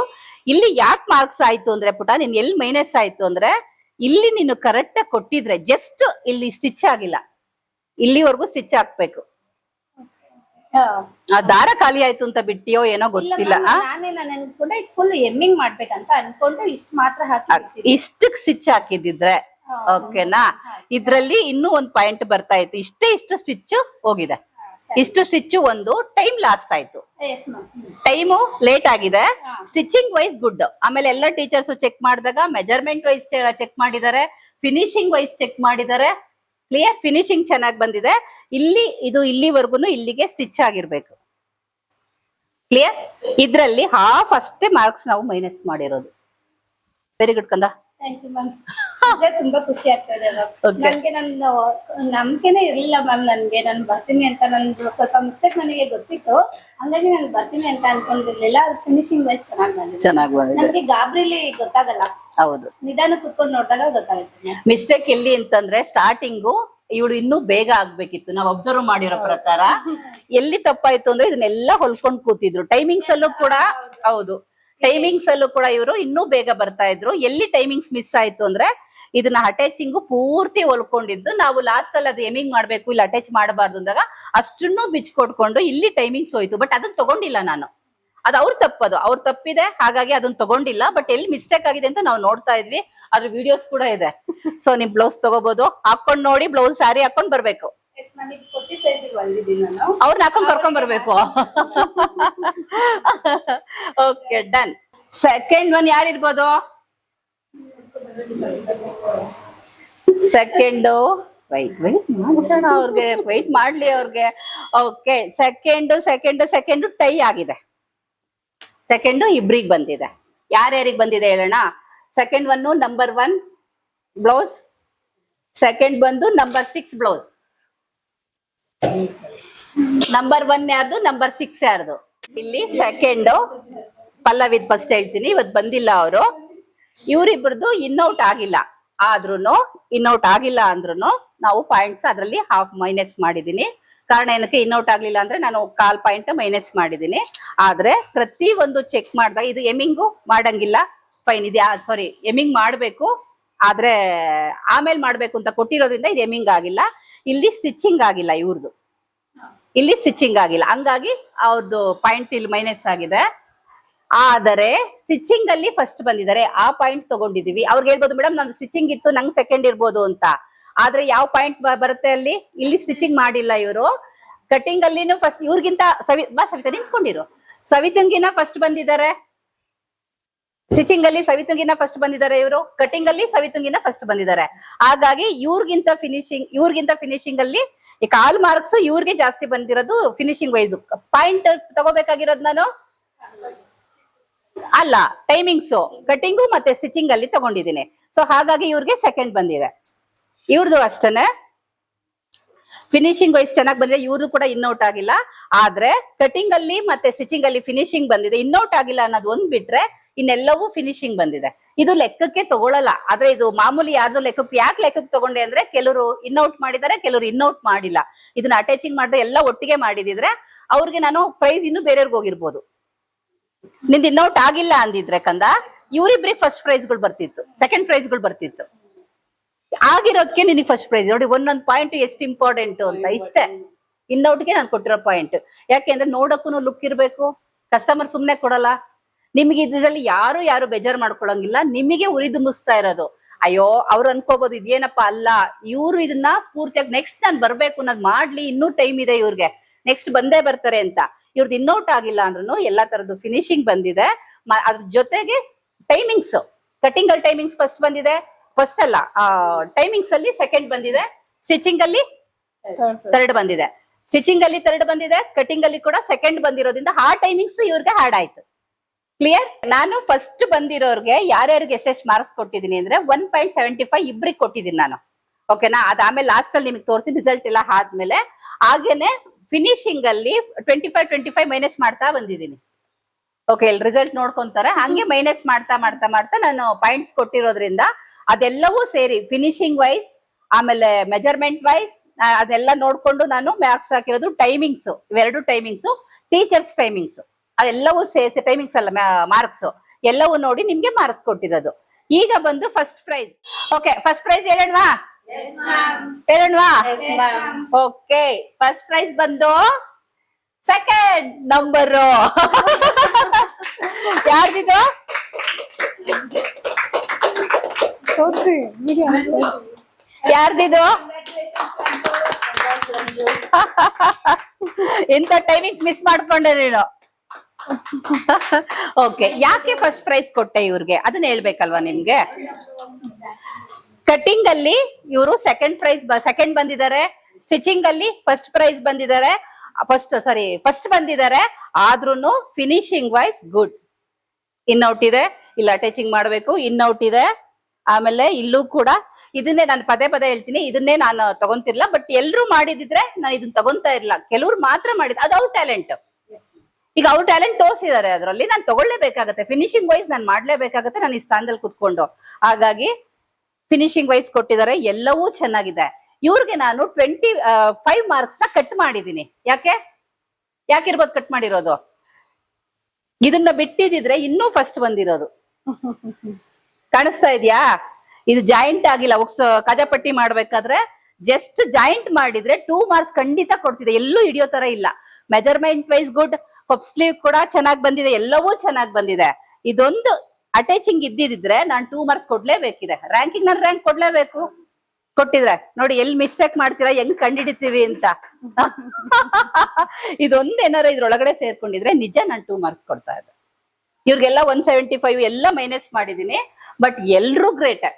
ಇಲ್ಲಿ ಯಾಕೆ ಮಾರ್ಕ್ಸ್ ಆಯ್ತು ಅಂದ್ರೆ ಪುಟ, ನಿನ್ ಎಲ್ಲಿ ಮೈನಸ್ ಆಯ್ತು ಅಂದ್ರೆ, ಇಲ್ಲಿ ನೀನು ಕರೆಕ್ಟ್ ಆಗಿ ಕೊಟ್ಟಿದ್ರೆ ಜಸ್ಟ್ ಇಲ್ಲಿ ಸ್ಟಿಚ್ ಆಗಿಲ್ಲ, ಇಲ್ಲಿವರೆಗೂ ಸ್ಟಿಚ್ ಹಾಕ್ಬೇಕು. ದಾರ ಖಾಲಿ ಆಯ್ತು ಅಂತ ಬಿಟ್ಟಿಯೋ ಏನೋ ಗೊತ್ತಿಲ್ಲ. ಅನ್ಕೊಂಡೆ ಫುಲ್ ಎಮ್ಮಿಂಗ್ ಮಾಡ್ಬೇಕಂತ ಅನ್ಕೊಂಡು ಇಷ್ಟ ಮಾತ್ರ ಹಾಕಿ ಇಷ್ಟಕ್ ಸ್ಟಿಚ್ ಹಾಕಿದಿದ್ರೆ ಓಕೆನಾ? ಇದ್ರಲ್ಲಿ ಇನ್ನೂ ಒಂದು ಪಾಯಿಂಟ್ ಬರ್ತಾ ಇತ್ತು. ಇಷ್ಟು ಸ್ಟಿಚ್ ಹೋಗಿದೆ, ಇಷ್ಟು ಸ್ಟಿಚ್ ಒಂದು ಟೈಮ್ ಲಾಸ್ಟ್ ಆಯ್ತು, ಟೈಮು ಲೇಟ್ ಆಗಿದೆ. Stitching wise good. ಆಮೇಲೆ ಎಲ್ಲ ಟೀಚರ್ಸ್ ಚೆಕ್ ಮಾಡಿದಾಗ ಮೆಜರ್ಮೆಂಟ್ ವೈಸ್ ಚೆಕ್ ಮಾಡಿದ್ದಾರೆ, ಫಿನಿಶಿಂಗ್ ವೈಸ್ ಚೆಕ್ ಮಾಡಿದ್ದಾರೆ. ಕ್ಲಿಯರ್, ಫಿನಿಶಿಂಗ್ ಚೆನ್ನಾಗಿ ಬಂದಿದೆ. ಇಲ್ಲಿವರೆಗೂ ಇಲ್ಲಿಗೆ ಸ್ಟಿಚ್ ಆಗಿರ್ಬೇಕು. ಕ್ಲಿಯರ್? ಇದ್ರಲ್ಲಿ ಹಾಫ್ ಅಷ್ಟೇ ಮಾರ್ಕ್ಸ್ ನಾವು ಮೈನಸ್ ಮಾಡಿರೋದು. ವೆರಿ ಗುಡ್ ಕಂದ. ನಿಜ ತುಂಬಾ ಖುಷಿ ಆಗ್ತದೆ ಮ್ಯಾಮ್. Okay. ನನ್ಗೆ ನನ್ನ ನಂಬಿಕೆನೇ ಇರ್ಲಿಲ್ಲ ಮ್ಯಾಮ್ ನನ್ಗೆ ನಾನು ಬರ್ತೀನಿ ಅಂತ. ನಂದು ಸ್ವಲ್ಪ ಮಿಸ್ಟೇಕ್ ನನಗೆ ಗೊತ್ತಿತ್ತು, ಹಂಗಾಗಿ ನಾನು ಬರ್ತೀನಿ ಅಂತ ಅನ್ಕೊಂಡಿರ್ಲಿಲ್ಲ. ಫಿನಿಶಿಂಗ್ ವೈಸ್ ಚೆನ್ನಾಗಿ ಬಂದಿದೆ. ಚೆನ್ನಾಗಿ ಬಂದಿದೆ. ನಮ್ಗೆ ಗಾಬರಿಲಿ ಗೊತ್ತಾಗಲ್ಲ, ಹೌದು. ನಿಧಾನ ಕುತ್ಕೊಂಡು ನೋಡಿದಾಗ ಗೊತ್ತಾಗುತ್ತೆ. ಮಿಸ್ಟೇಕ್ ಎಲ್ಲಿ ಅಂತಂದ್ರೆ ಸ್ಟಾರ್ಟಿಂಗು ಇವಳು ಇನ್ನೂ ಬೇಗ ಆಗ್ಬೇಕಿತ್ತು. ನಾವು ಅಬ್ಸರ್ವ್ ಮಾಡಿರೋ ಪ್ರಕಾರ ಎಲ್ಲಿ ತಪ್ಪಾಯ್ತು ಅಂದ್ರೆ ಇದನ್ನೆಲ್ಲ ಹೊಲ್ಕೊಂಡ್ ಕೂತಿದ್ರು. ಟೈಮಿಂಗ್ಸ್ ಅಲ್ಲೂ ಕೂಡ ಹೌದು, ಟೈಮಿಂಗ್ಸ್ ಅಲ್ಲೂ ಕೂಡ ಇವರು ಇನ್ನೂ ಬೇಗ ಬರ್ತಾ ಇದ್ರು. ಎಲ್ಲಿ ಟೈಮಿಂಗ್ಸ್ ಮಿಸ್ ಆಯ್ತು ಅಂದ್ರೆ ಇದನ್ನ ಅಟ್ಯಾಚಿಂಗು ಪೂರ್ತಿ ಹೊಲ್ಕೊಂಡಿದ್ದು. ನಾವು ಲಾಸ್ಟ್ ಅಲ್ಲಿ ಅದು ಎಮಿಂಗ್ ಮಾಡ್ಬೇಕು, ಇಲ್ಲಿ ಅಟ್ಯಾಚ್ ಮಾಡಬಾರ್ದು ಅಂದಾಗ ಅಷ್ಟನ್ನು ಬಿಚ್ಕೊಟ್ಕೊಂಡು ಇಲ್ಲಿ ಟೈಮಿಂಗ್ಸ್ ಹೋಯ್ತು. ಬಟ್ ಅದನ್ನ ತಗೊಂಡಿಲ್ಲ ನಾನು, ಅದು ಅವ್ರ ತಪ್ಪದು, ಅವ್ರ ತಪ್ಪಿದೆ, ಹಾಗಾಗಿ ಅದನ್ನ ತಗೊಂಡಿಲ್ಲ. ಬಟ್ ಎಲ್ಲಿ ಮಿಸ್ಟೇಕ್ ಆಗಿದೆ ಅಂತ ನಾವು ನೋಡ್ತಾ ಇದ್ವಿ, ಅದ್ರ ವಿಡಿಯೋಸ್ ಕೂಡ ಇದೆ. ಸೊ ನಿಮ್ ಬ್ಲೌಸ್ ತಗೋಬಹುದು, ಹಾಕೊಂಡ್ ನೋಡಿ ಬ್ಲೌಸ್ ಸ್ಯಾರಿ ಹಾಕೊಂಡ್ ಬರ್ಬೇಕು. ನನಗೆ 40 ಸೈಜಿಗೆ ಹೊಲಿದಿದ್ದೀನಿ ನಾನು. ಅವ್ರನ್ನ ಹಾಕೊಂಡ್ ಕರ್ಕೊಂಡ್ ಬರ್ಬೇಕು. Okay done. ಸೆಕೆಂಡ್ ಒನ್ ಯಾರಿರ್ಬೋದು? ಸೆಕೆಂಡು ವೈಟ್ ಅವ್ರಿಗೆ, ವೈಟ್ ಮಾಡ್ಲಿ ಅವ್ರಿಗೆ. ಓಕೆ, ಸೆಕೆಂಡ್ ಟೈ ಆಗಿದೆ. ಸೆಕೆಂಡ್ ಇಬ್ರಿಗೆ ಬಂದಿದೆ. ಯಾರ್ಯಾರಿಗೆ ಬಂದಿದೆ ಹೇಳೋಣ. Second one number 1 blouse, second ಬಂದು ನಂಬರ್ 6 ಬ್ಲೌಸ್. ನಂಬರ್ 1 ಯಾರ್ದು, ನಂಬರ್ 6 ಯಾರ್ದು? ಇಲ್ಲಿ ಸೆಕೆಂಡ್ ಪಲ್ಲವಿದ್ ಫಸ್ಟ್ ಹೇಳ್ತೀನಿ. ಇವತ್ತು ಬಂದಿಲ್ಲ ಅವರು. ಇವ್ರಿಬ್ರದ್ದು ಇನ್ಔಟ್ ಆಗಿಲ್ಲ, ಆದ್ರೂನು ಇನ್ಔಟ್ ಆಗಿಲ್ಲ ಅಂದ್ರೂ ನಾವು ಪಾಯಿಂಟ್ಸ್ ಅದರಲ್ಲಿ ಹಾಫ್ ಮೈನಸ್ ಮಾಡಿದೀನಿ. ಕಾರಣ ಏನಕ್ಕೆ ಇನ್ಔಟ್ ಆಗ್ಲಿಲ್ಲ ಅಂದ್ರೆ ನಾನು 1/4 ಪಾಯಿಂಟ್ ಮೈನಸ್ ಮಾಡಿದೀನಿ. ಆದ್ರೆ ಪ್ರತಿ ಒಂದು ಚೆಕ್ ಮಾಡಿದಾಗ ಇದು ಎಮಿಂಗು ಮಾಡಂಗಿಲ್ಲ, ಫೈನ್ ಇದೆ, ಸಾರಿ ಎಮಿಂಗ್ ಮಾಡ್ಬೇಕು, ಆದ್ರೆ ಆಮೇಲೆ ಮಾಡ್ಬೇಕು ಅಂತ ಕೊಟ್ಟಿರೋದ್ರಿಂದ ಇದು ಎಮಿಂಗ್ ಆಗಿಲ್ಲ. ಇಲ್ಲಿ ಸ್ಟಿಚಿಂಗ್ ಆಗಿಲ್ಲ ಇವ್ರದ್ದು, ಇಲ್ಲಿ ಸ್ಟಿಚಿಂಗ್ ಆಗಿಲ್ಲ, ಹಂಗಾಗಿ ಅವ್ರದ್ದು ಪಾಯಿಂಟ್ ಇಲ್ಲಿ ಮೈನಸ್ ಆಗಿದೆ. ಆದರೆ ಸ್ಟಿಚಿಂಗ್ ಅಲ್ಲಿ ಫಸ್ಟ್ ಬಂದಿದ್ದಾರೆ, ಆ ಪಾಯಿಂಟ್ ತಗೊಂಡಿದೀವಿ. ಅವ್ರಿಗೆ ಹೇಳ್ಬೋದು ಮೇಡಮ್ ನಂದು ಸ್ಟಿಚಿಂಗ್ ಇತ್ತು, ನಂಗೆ ಸೆಕೆಂಡ್ ಇರ್ಬೋದು ಅಂತ. ಆದ್ರೆ ಯಾವ ಪಾಯಿಂಟ್ ಬರುತ್ತೆ ಅಲ್ಲಿ? ಇಲ್ಲಿ ಸ್ಟಿಚಿಂಗ್ ಮಾಡಿಲ್ಲ ಇವರು. ಕಟಿಂಗ್ ಅಲ್ಲಿನೂ ಫಸ್ಟ್ ಇವ್ರಿಗಿಂತ ಸವಿತಾ ನಿಂತ್ಕೊಂಡಿರು, ಸವಿತಂಗಿನ ಫಸ್ಟ್ ಬಂದಿದ್ದಾರೆ. ಸ್ಟಿಚಿಂಗ್ ಅಲ್ಲಿ ಸವಿತಂಗಿನ ಫಸ್ಟ್ ಬಂದಿದ್ದಾರೆ ಇವರು, ಕಟಿಂಗ್ ಅಲ್ಲಿ ಸವಿತಂಗಿನ ಫಸ್ಟ್ ಬಂದಿದ್ದಾರೆ. ಹಾಗಾಗಿ ಇವ್ರಿಗಿಂತ ಫಿನಿಶಿಂಗ್ ಅಲ್ಲಿ ಈ 1/4 ಮಾರ್ಕ್ಸ್ ಇವ್ರಿಗೆ ಜಾಸ್ತಿ ಬಂದಿರೋದು. ಫಿನಿಶಿಂಗ್ ವೈಸ್ ಪಾಯಿಂಟ್ ತಗೋಬೇಕಾಗಿರೋದು ನಾನು ಅಲ್ಲ, ಟೈಮಿಂಗ್ಸ್ ಕಟಿಂಗು ಮತ್ತೆ ಸ್ಟಿಚಿಂಗ್ ಅಲ್ಲಿ ತಗೊಂಡಿದ್ದೀನಿ. ಸೊ ಹಾಗಾಗಿ ಇವ್ರಿಗೆ ಸೆಕೆಂಡ್ ಬಂದಿದೆ. ಇವ್ರದ್ದು ಅಷ್ಟೇನೆ ಫಿನಿಶಿಂಗ್ ವೈಸ್ ಚೆನ್ನಾಗಿ ಬಂದಿದೆ. ಇವ್ರದ್ದು ಕೂಡ ಇನ್ಔಟ್ ಆಗಿಲ್ಲ, ಆದ್ರೆ ಕಟಿಂಗ್ ಅಲ್ಲಿ ಮತ್ತೆ ಸ್ಟಿಚಿಂಗ್ ಅಲ್ಲಿ ಫಿನಿಶಿಂಗ್ ಬಂದಿದೆ. ಇನ್ಔಟ್ ಆಗಿಲ್ಲ ಅನ್ನೋದು ಒಂದ್ ಬಿಟ್ರೆ ಇನ್ನೆಲ್ಲವೂ ಫಿನಿಶಿಂಗ್ ಬಂದಿದೆ. ಇದು ಲೆಕ್ಕಕ್ಕೆ ತಗೊಳಲ್ಲ, ಆದ್ರೆ ಇದು ಮಾಮೂಲಿ ಯಾರ್ದು ಲೆಕ್ಕಕ್ಕೆ. ಯಾಕೆ ಲೆಕ್ಕಕ್ಕೆ ತಗೊಂಡೆ ಅಂದ್ರೆ ಕೆಲವರು ಇನ್ಔಟ್ ಮಾಡಿದ್ದಾರೆ, ಕೆಲವರು ಇನ್ಔಟ್ ಮಾಡಿಲ್ಲ. ಇದನ್ನ ಅಟ್ಯಾಚಿಂಗ್ ಮಾಡಿದ್ರೆ ಎಲ್ಲ ಒಟ್ಟಿಗೆ ಮಾಡಿದಿದ್ರೆ ಅವ್ರಿಗೆ ನಾನು ಪ್ರೈಸ್ ಇನ್ನು ಬೇರೆಯವ್ರಿಗೆ ಹೋಗಿರ್ಬೋದು. ನಿಂದು ಇನ್ಔಟ್ ಆಗಿಲ್ಲ ಅಂದಿದ್ರೆ ಕಂದ ಇವ್ರಿಬ್ರಿಗೆ ಫಸ್ಟ್ ಪ್ರೈಸ್ಗಳು ಬರ್ತಿತ್ತು, ಸೆಕೆಂಡ್ ಪ್ರೈಸ್ಗಳು ಬರ್ತಿತ್ತು. ಆಗಿರೋದಕ್ಕೆ ನಿನಗೆ ಫಸ್ಟ್ ಪ್ರೈಸ್. ನೋಡಿ ಒಂದೊಂದು ಪಾಯಿಂಟ್ ಎಷ್ಟು ಇಂಪಾರ್ಟೆಂಟ್ ಅಂತ. ಇಷ್ಟೇ ಇನ್ಔಟ್ಗೆ ನಾನು ಕೊಟ್ಟಿರೋ ಪಾಯಿಂಟ್. ಯಾಕೆಂದ್ರೆ ನೋಡಕ್ಕೂ ಲುಕ್ ಇರ್ಬೇಕು, ಕಸ್ಟಮರ್ ಸುಮ್ನೆ ಕೊಡಲ್ಲ. ನಿಮ್ಗೆ ಇದ್ರಲ್ಲಿ ಯಾರು ಬೇಜಾರು ಮಾಡ್ಕೊಳಂಗಿಲ್ಲ, ನಿಮಗೆ ಉರಿ ದುಂಬಿಸ್ತಾ ಇರೋದು. ಅಯ್ಯೋ ಅವ್ರು ಅನ್ಕೋಬಹುದು ಇದೇನಪ್ಪ ಅಲ್ಲ, ಇವ್ರು ಇದನ್ನ ಸ್ಫೂರ್ತಿಯಾಗಿ ನೆಕ್ಸ್ಟ್ ನಾನು ಬರ್ಬೇಕು, ನಾನು ಮಾಡ್ಲಿ, ಇನ್ನೂ ಟೈಮ್ ಇದೆ ಇವ್ರಿಗೆ, ನೆಕ್ಸ್ಟ್ ಬಂದೇ ಬರ್ತಾರೆ ಅಂತ. ಇವ್ರದ್ದು ಇನ್ಔಟ್ ಆಗಿಲ್ಲ ಅಂದ್ರೂ ಎಲ್ಲಾ ತರದ್ದು ಫಿನಿಶಿಂಗ್ ಬಂದಿದೆ. ಅದ್ರ ಜೊತೆಗೆ ಟೈಮಿಂಗ್ಸ್, ಕಟಿಂಗ್ ಅಲ್ಲಿ ಟೈಮಿಂಗ್ಸ್ ಫಸ್ಟ್ ಬಂದಿದೆ, ಫಸ್ಟ್ ಅಲ್ಲ ಟೈಮಿಂಗ್ಸ್ ಅಲ್ಲಿ ಸೆಕೆಂಡ್ ಬಂದಿದೆ, ಸ್ಟಿಚಿಂಗ್ ಅಲ್ಲಿ ಥರ್ಡ್ ಬಂದಿದೆ. ಸ್ಟಿಚಿಂಗ್ ಅಲ್ಲಿ ಥರ್ಡ್ ಬಂದಿದೆ, ಕಟಿಂಗ್ ಅಲ್ಲಿ ಕೂಡ ಸೆಕೆಂಡ್ ಬಂದಿರೋದ್ರಿಂದ ಆ ಟೈಮಿಂಗ್ಸ್ ಇವ್ರಿಗೆ ಹ್ಯಾಡ್ ಆಯ್ತು. ಕ್ಲಿಯರ್? ನಾನು ಫಸ್ಟ್ ಬಂದಿರೋರ್ಗೆ ಯಾರ್ಯಾರಿಗೆ ಎಷ್ಟೆಷ್ಟು ಮಾರ್ಕ್ಸ್ ಕೊಟ್ಟಿದ್ದೀನಿ ಅಂದ್ರೆ 1.75 ಇಬ್ರಿಗೆ ಕೊಟ್ಟಿದ್ದೀನಿ ನಾನು. ಓಕೆನಾ? ಅದಾದ್ಮೇಲೆ ಲಾಸ್ಟ್ ಅಲ್ಲಿ ನಿಮಗೆ ತೋರಿಸಿ ರಿಸಲ್ಟ್ ಎಲ್ಲ ಆದ್ಮೇಲೆ ಹಾಗೇನೆ ಫಿನಿಶಿಂಗ್ ಅಲ್ಲಿ 25 ಮೈನಸ್ ಮಾಡ್ತಾ ಬಂದಿದ್ದೀನಿ. ಓಕೆ, ಇಲ್ಲಿ ರಿಸಲ್ಟ್ ನೋಡ್ಕೊಂತಾರೆ, ಹಂಗೆ ಮೈನಸ್ ಮಾಡ್ತಾ ನಾನು ಪಾಯಿಂಟ್ಸ್ ಕೊಟ್ಟಿರೋದ್ರಿಂದ ಅದೆಲ್ಲವೂ ಸೇರಿ ಫಿನಿಶಿಂಗ್ ವೈಸ್ ಆಮೇಲೆ ಮೆಜರ್ಮೆಂಟ್ ವೈಸ್ ಅದೆಲ್ಲ ನೋಡ್ಕೊಂಡು ನಾನು ಮಾರ್ಕ್ಸ್ ಹಾಕಿರೋದು. ಟೈಮಿಂಗ್ಸ್ ಇವೆರಡು ಟೈಮಿಂಗ್ಸ್, ಟೀಚರ್ಸ್ ಟೈಮಿಂಗ್ಸ್ ಅದೆಲ್ಲವೂ ಸೇರಿಸಿ, ಟೈಮಿಂಗ್ಸ್ ಅಲ್ಲ ಮಾರ್ಕ್ಸ್ ಎಲ್ಲವೂ ನೋಡಿ ನಿಮ್ಗೆ ಮಾರ್ಕ್ಸ್ ಕೊಟ್ಟಿರೋದು. ಈಗ ಬಂದು first prize. Okay, first prize ಹೇಳೋಣವಾ? ಓಕೆ, ಫಸ್ಟ್ ಪ್ರೈಸ್ ಬಂದು ಸೆಕೆಂಡ್ ನಂಬರ್. ಯಾರ್ದಿದು? ಯಾರ್ದಿದು? ಇಂಥ ಟೈಮಿಂಗ್ಸ್ ಮಿಸ್ ಮಾಡ್ಕೊಂಡೆ ನೀನು. ಓಕೆ, ಯಾಕೆ ಫಸ್ಟ್ ಪ್ರೈಸ್ ಕೊಟ್ಟೆ ಇವ್ರಿಗೆ ಅದನ್ನ ಹೇಳ್ಬೇಕಲ್ವಾ ನಿಮ್ಗೆ. ಕಟಿಂಗ್ ಅಲ್ಲಿ ಇವರು ಸೆಕೆಂಡ್ ಬಂದಿದ್ದಾರೆ, ಸ್ಟಿಚಿಂಗ್ ಅಲ್ಲಿ ಫಸ್ಟ್ ಪ್ರೈಸ್ ಬಂದಿದ್ದಾರೆ, ಫಸ್ಟ್ ಬಂದಿದ್ದಾರೆ. ಆದ್ರೂನು ಫಿನಿಶಿಂಗ್ ವೈಸ್ ಗುಡ್. ಇನ್ಔಟ್ ಇದೆ, ಇಲ್ಲ ಅಟ್ಯಾಚಿಂಗ್ ಮಾಡ್ಬೇಕು, ಇನ್ಔಟ್ ಇದೆ, ಆಮೇಲೆ ಇಲ್ಲೂ ಕೂಡ ಇದನ್ನೇ ನಾನು ಪದೇ ಹೇಳ್ತೀನಿ, ಇದನ್ನೇ ನಾನು ತಗೊಂತಿರ್ಲಿಲ್ಲ. ಬಟ್ ಎಲ್ರು ಮಾಡಿದಿದ್ರೆ ನಾನು ಇದನ್ನ ತಗೊಂತಾ ಇರ್ಲಿಲ್ಲ. ಕೆಲವ್ರು ಮಾತ್ರ ಮಾಡಿದ್, ಅದು ಅವ್ರ ಟ್ಯಾಲೆಂಟ್. ಈಗ ಅವ್ರ ಟ್ಯಾಲೆಂಟ್ ತೋರಿಸಿದ್ದಾರೆ, ಅದರಲ್ಲಿ ನಾನು ತಗೊಳ್ಳೇಬೇಕಾಗತ್ತೆ. ಫಿನಿಶಿಂಗ್ ವೈಸ್ ನಾನು ಮಾಡ್ಲೇಬೇಕಾಗತ್ತೆ, ನಾನು ಈ ಸ್ಥಾನದಲ್ಲಿ ಕುತ್ಕೊಂಡು. ಹಾಗಾಗಿ ಫಿನಿಶಿಂಗ್ ವೈಸ್ ಕೊಟ್ಟಿದ್ದಾರೆ, ಎಲ್ಲವೂ ಚೆನ್ನಾಗಿದೆ. ಇವ್ರಿಗೆ ನಾನು 25 ಮಾರ್ಕ್ಸ್ ನ ಕಟ್ ಮಾಡಿದೀನಿ. ಯಾಕಿರ್ಬೋದು ಕಟ್ ಮಾಡಿರೋದು? ಇದನ್ನ ಬಿಟ್ಟಿದ್ರೆ ಇನ್ನೂ ಫಸ್ಟ್ ಬಂದಿರೋದು. ಕಾಣಿಸ್ತಾ ಇದೆಯಾ? ಇದು ಜಾಯಿಂಟ್ ಆಗಿಲ್ಲ. ಕಾಜಾಪಟ್ಟಿ ಮಾಡ್ಬೇಕಾದ್ರೆ ಜಸ್ಟ್ ಜಾಯಿಂಟ್ ಮಾಡಿದ್ರೆ 2 ಮಾರ್ಕ್ಸ್ ಖಂಡಿತ ಕೊಡ್ತಿದೆ. ಎಲ್ಲೂ ಹಿಡಿಯೋ ತರ ಇಲ್ಲ. Measurement wise good, puff sleeve ಕೂಡ ಚೆನ್ನಾಗಿ ಬಂದಿದೆ, ಎಲ್ಲವೂ ಚೆನ್ನಾಗಿ ಬಂದಿದೆ. ಇದೊಂದು ಅಟ್ಯಾಚಿಂಗ್ ಇದ್ದಿದ್ರೆ ನಾನು 2 ಮಾರ್ಕ್ಸ್ ಕೊಡ್ಲೇಬೇಕಿದೆ. ರ್ಯಾಂಕಿಂಗ್ ನಾನು ರ್ಯಾಂಕ್ ಕೊಡ್ಲೇಬೇಕು. ಕೊಟ್ಟಿದ್ರೆ ನೋಡಿ ಎಲ್ಲಿ ಮಿಸ್ಟೇಕ್ ಮಾಡ್ತೀರಾ, ಹೆಂಗ್ ಕಂಡಿಡಿತೀವಿ ಅಂತ. ಇದೊಂದು ಏನಾರ ಇದ್ರೊಳಗಡೆ ಸೇರ್ಕೊಂಡಿದ್ರೆ ನಿಜ ನಾನು 2 ಮಾರ್ಕ್ಸ್ ಕೊಡ್ತಾ ಇದ್ದೆ. ಇವ್ರಿಗೆಲ್ಲ 175 ಎಲ್ಲ ಮೈನಸ್ ಮಾಡಿದೀನಿ. ಬಟ್ ಎಲ್ರು ಗ್ರೇಟ್.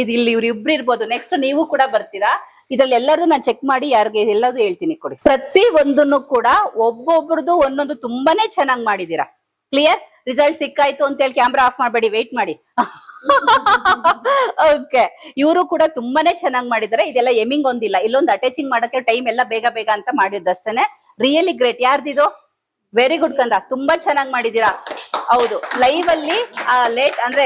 ಇದು ಇಲ್ಲಿ ಇವ್ರಿಬ್ರು ಇರ್ಬೋದು. ನೆಕ್ಸ್ಟ್ ನೀವು ಕೂಡ ಬರ್ತೀರಾ. ಇದ್ರಲ್ಲಿ ಎಲ್ಲರದು ನಾನು ಚೆಕ್ ಮಾಡಿ ಯಾರಿಗೆ ಎಲ್ಲದೂ ಹೇಳ್ತೀನಿ ಕೊಡಿ. ಪ್ರತಿ ಒಂದನ್ನು ಕೂಡ ಒಬ್ಬೊಬ್ರದ್ದು ಒಂದೊಂದು ತುಂಬಾನೇ ಚೆನ್ನಾಗಿ ಮಾಡಿದೀರಾ. ಕ್ಲಿಯರ್ ರಿಸಲ್ಟ್ ಸಿಕ್ಕಾಯ್ತು ಅಂತ ಹೇಳಿ ಕ್ಯಾಮ್ರಾ ಆಫ್ ಮಾಡಬೇಡಿ, ವೇಟ್ ಮಾಡಿ. ಓಕೆ, ಇವರು ಕೂಡ ತುಂಬಾನೇ ಚೆನ್ನಾಗಿ ಮಾಡಿದ್ದಾರೆ. ಇದೆಲ್ಲ ಎಮಿಂಗ್ ಒಂದಿಲ್ಲ, ಇಲ್ಲೊಂದು ಅಟ್ಯಾಚಿಂಗ್ ಮಾಡಕ್ಕೆ ಟೈಮ್ ಎಲ್ಲ ಬೇಗ ಅಂತ ಮಾಡಿದ್ದಷ್ಟೇನೆ. Really great. ಯಾರ್ದಿದು? ವೆರಿ ಗುಡ್ ಕಂದ, ತುಂಬಾ ಚೆನ್ನಾಗಿ ಮಾಡಿದೀರಾ. ಹೌದು, ಲೈವ್ ಅಲ್ಲಿ ಲೇಟ್ ಅಂದ್ರೆ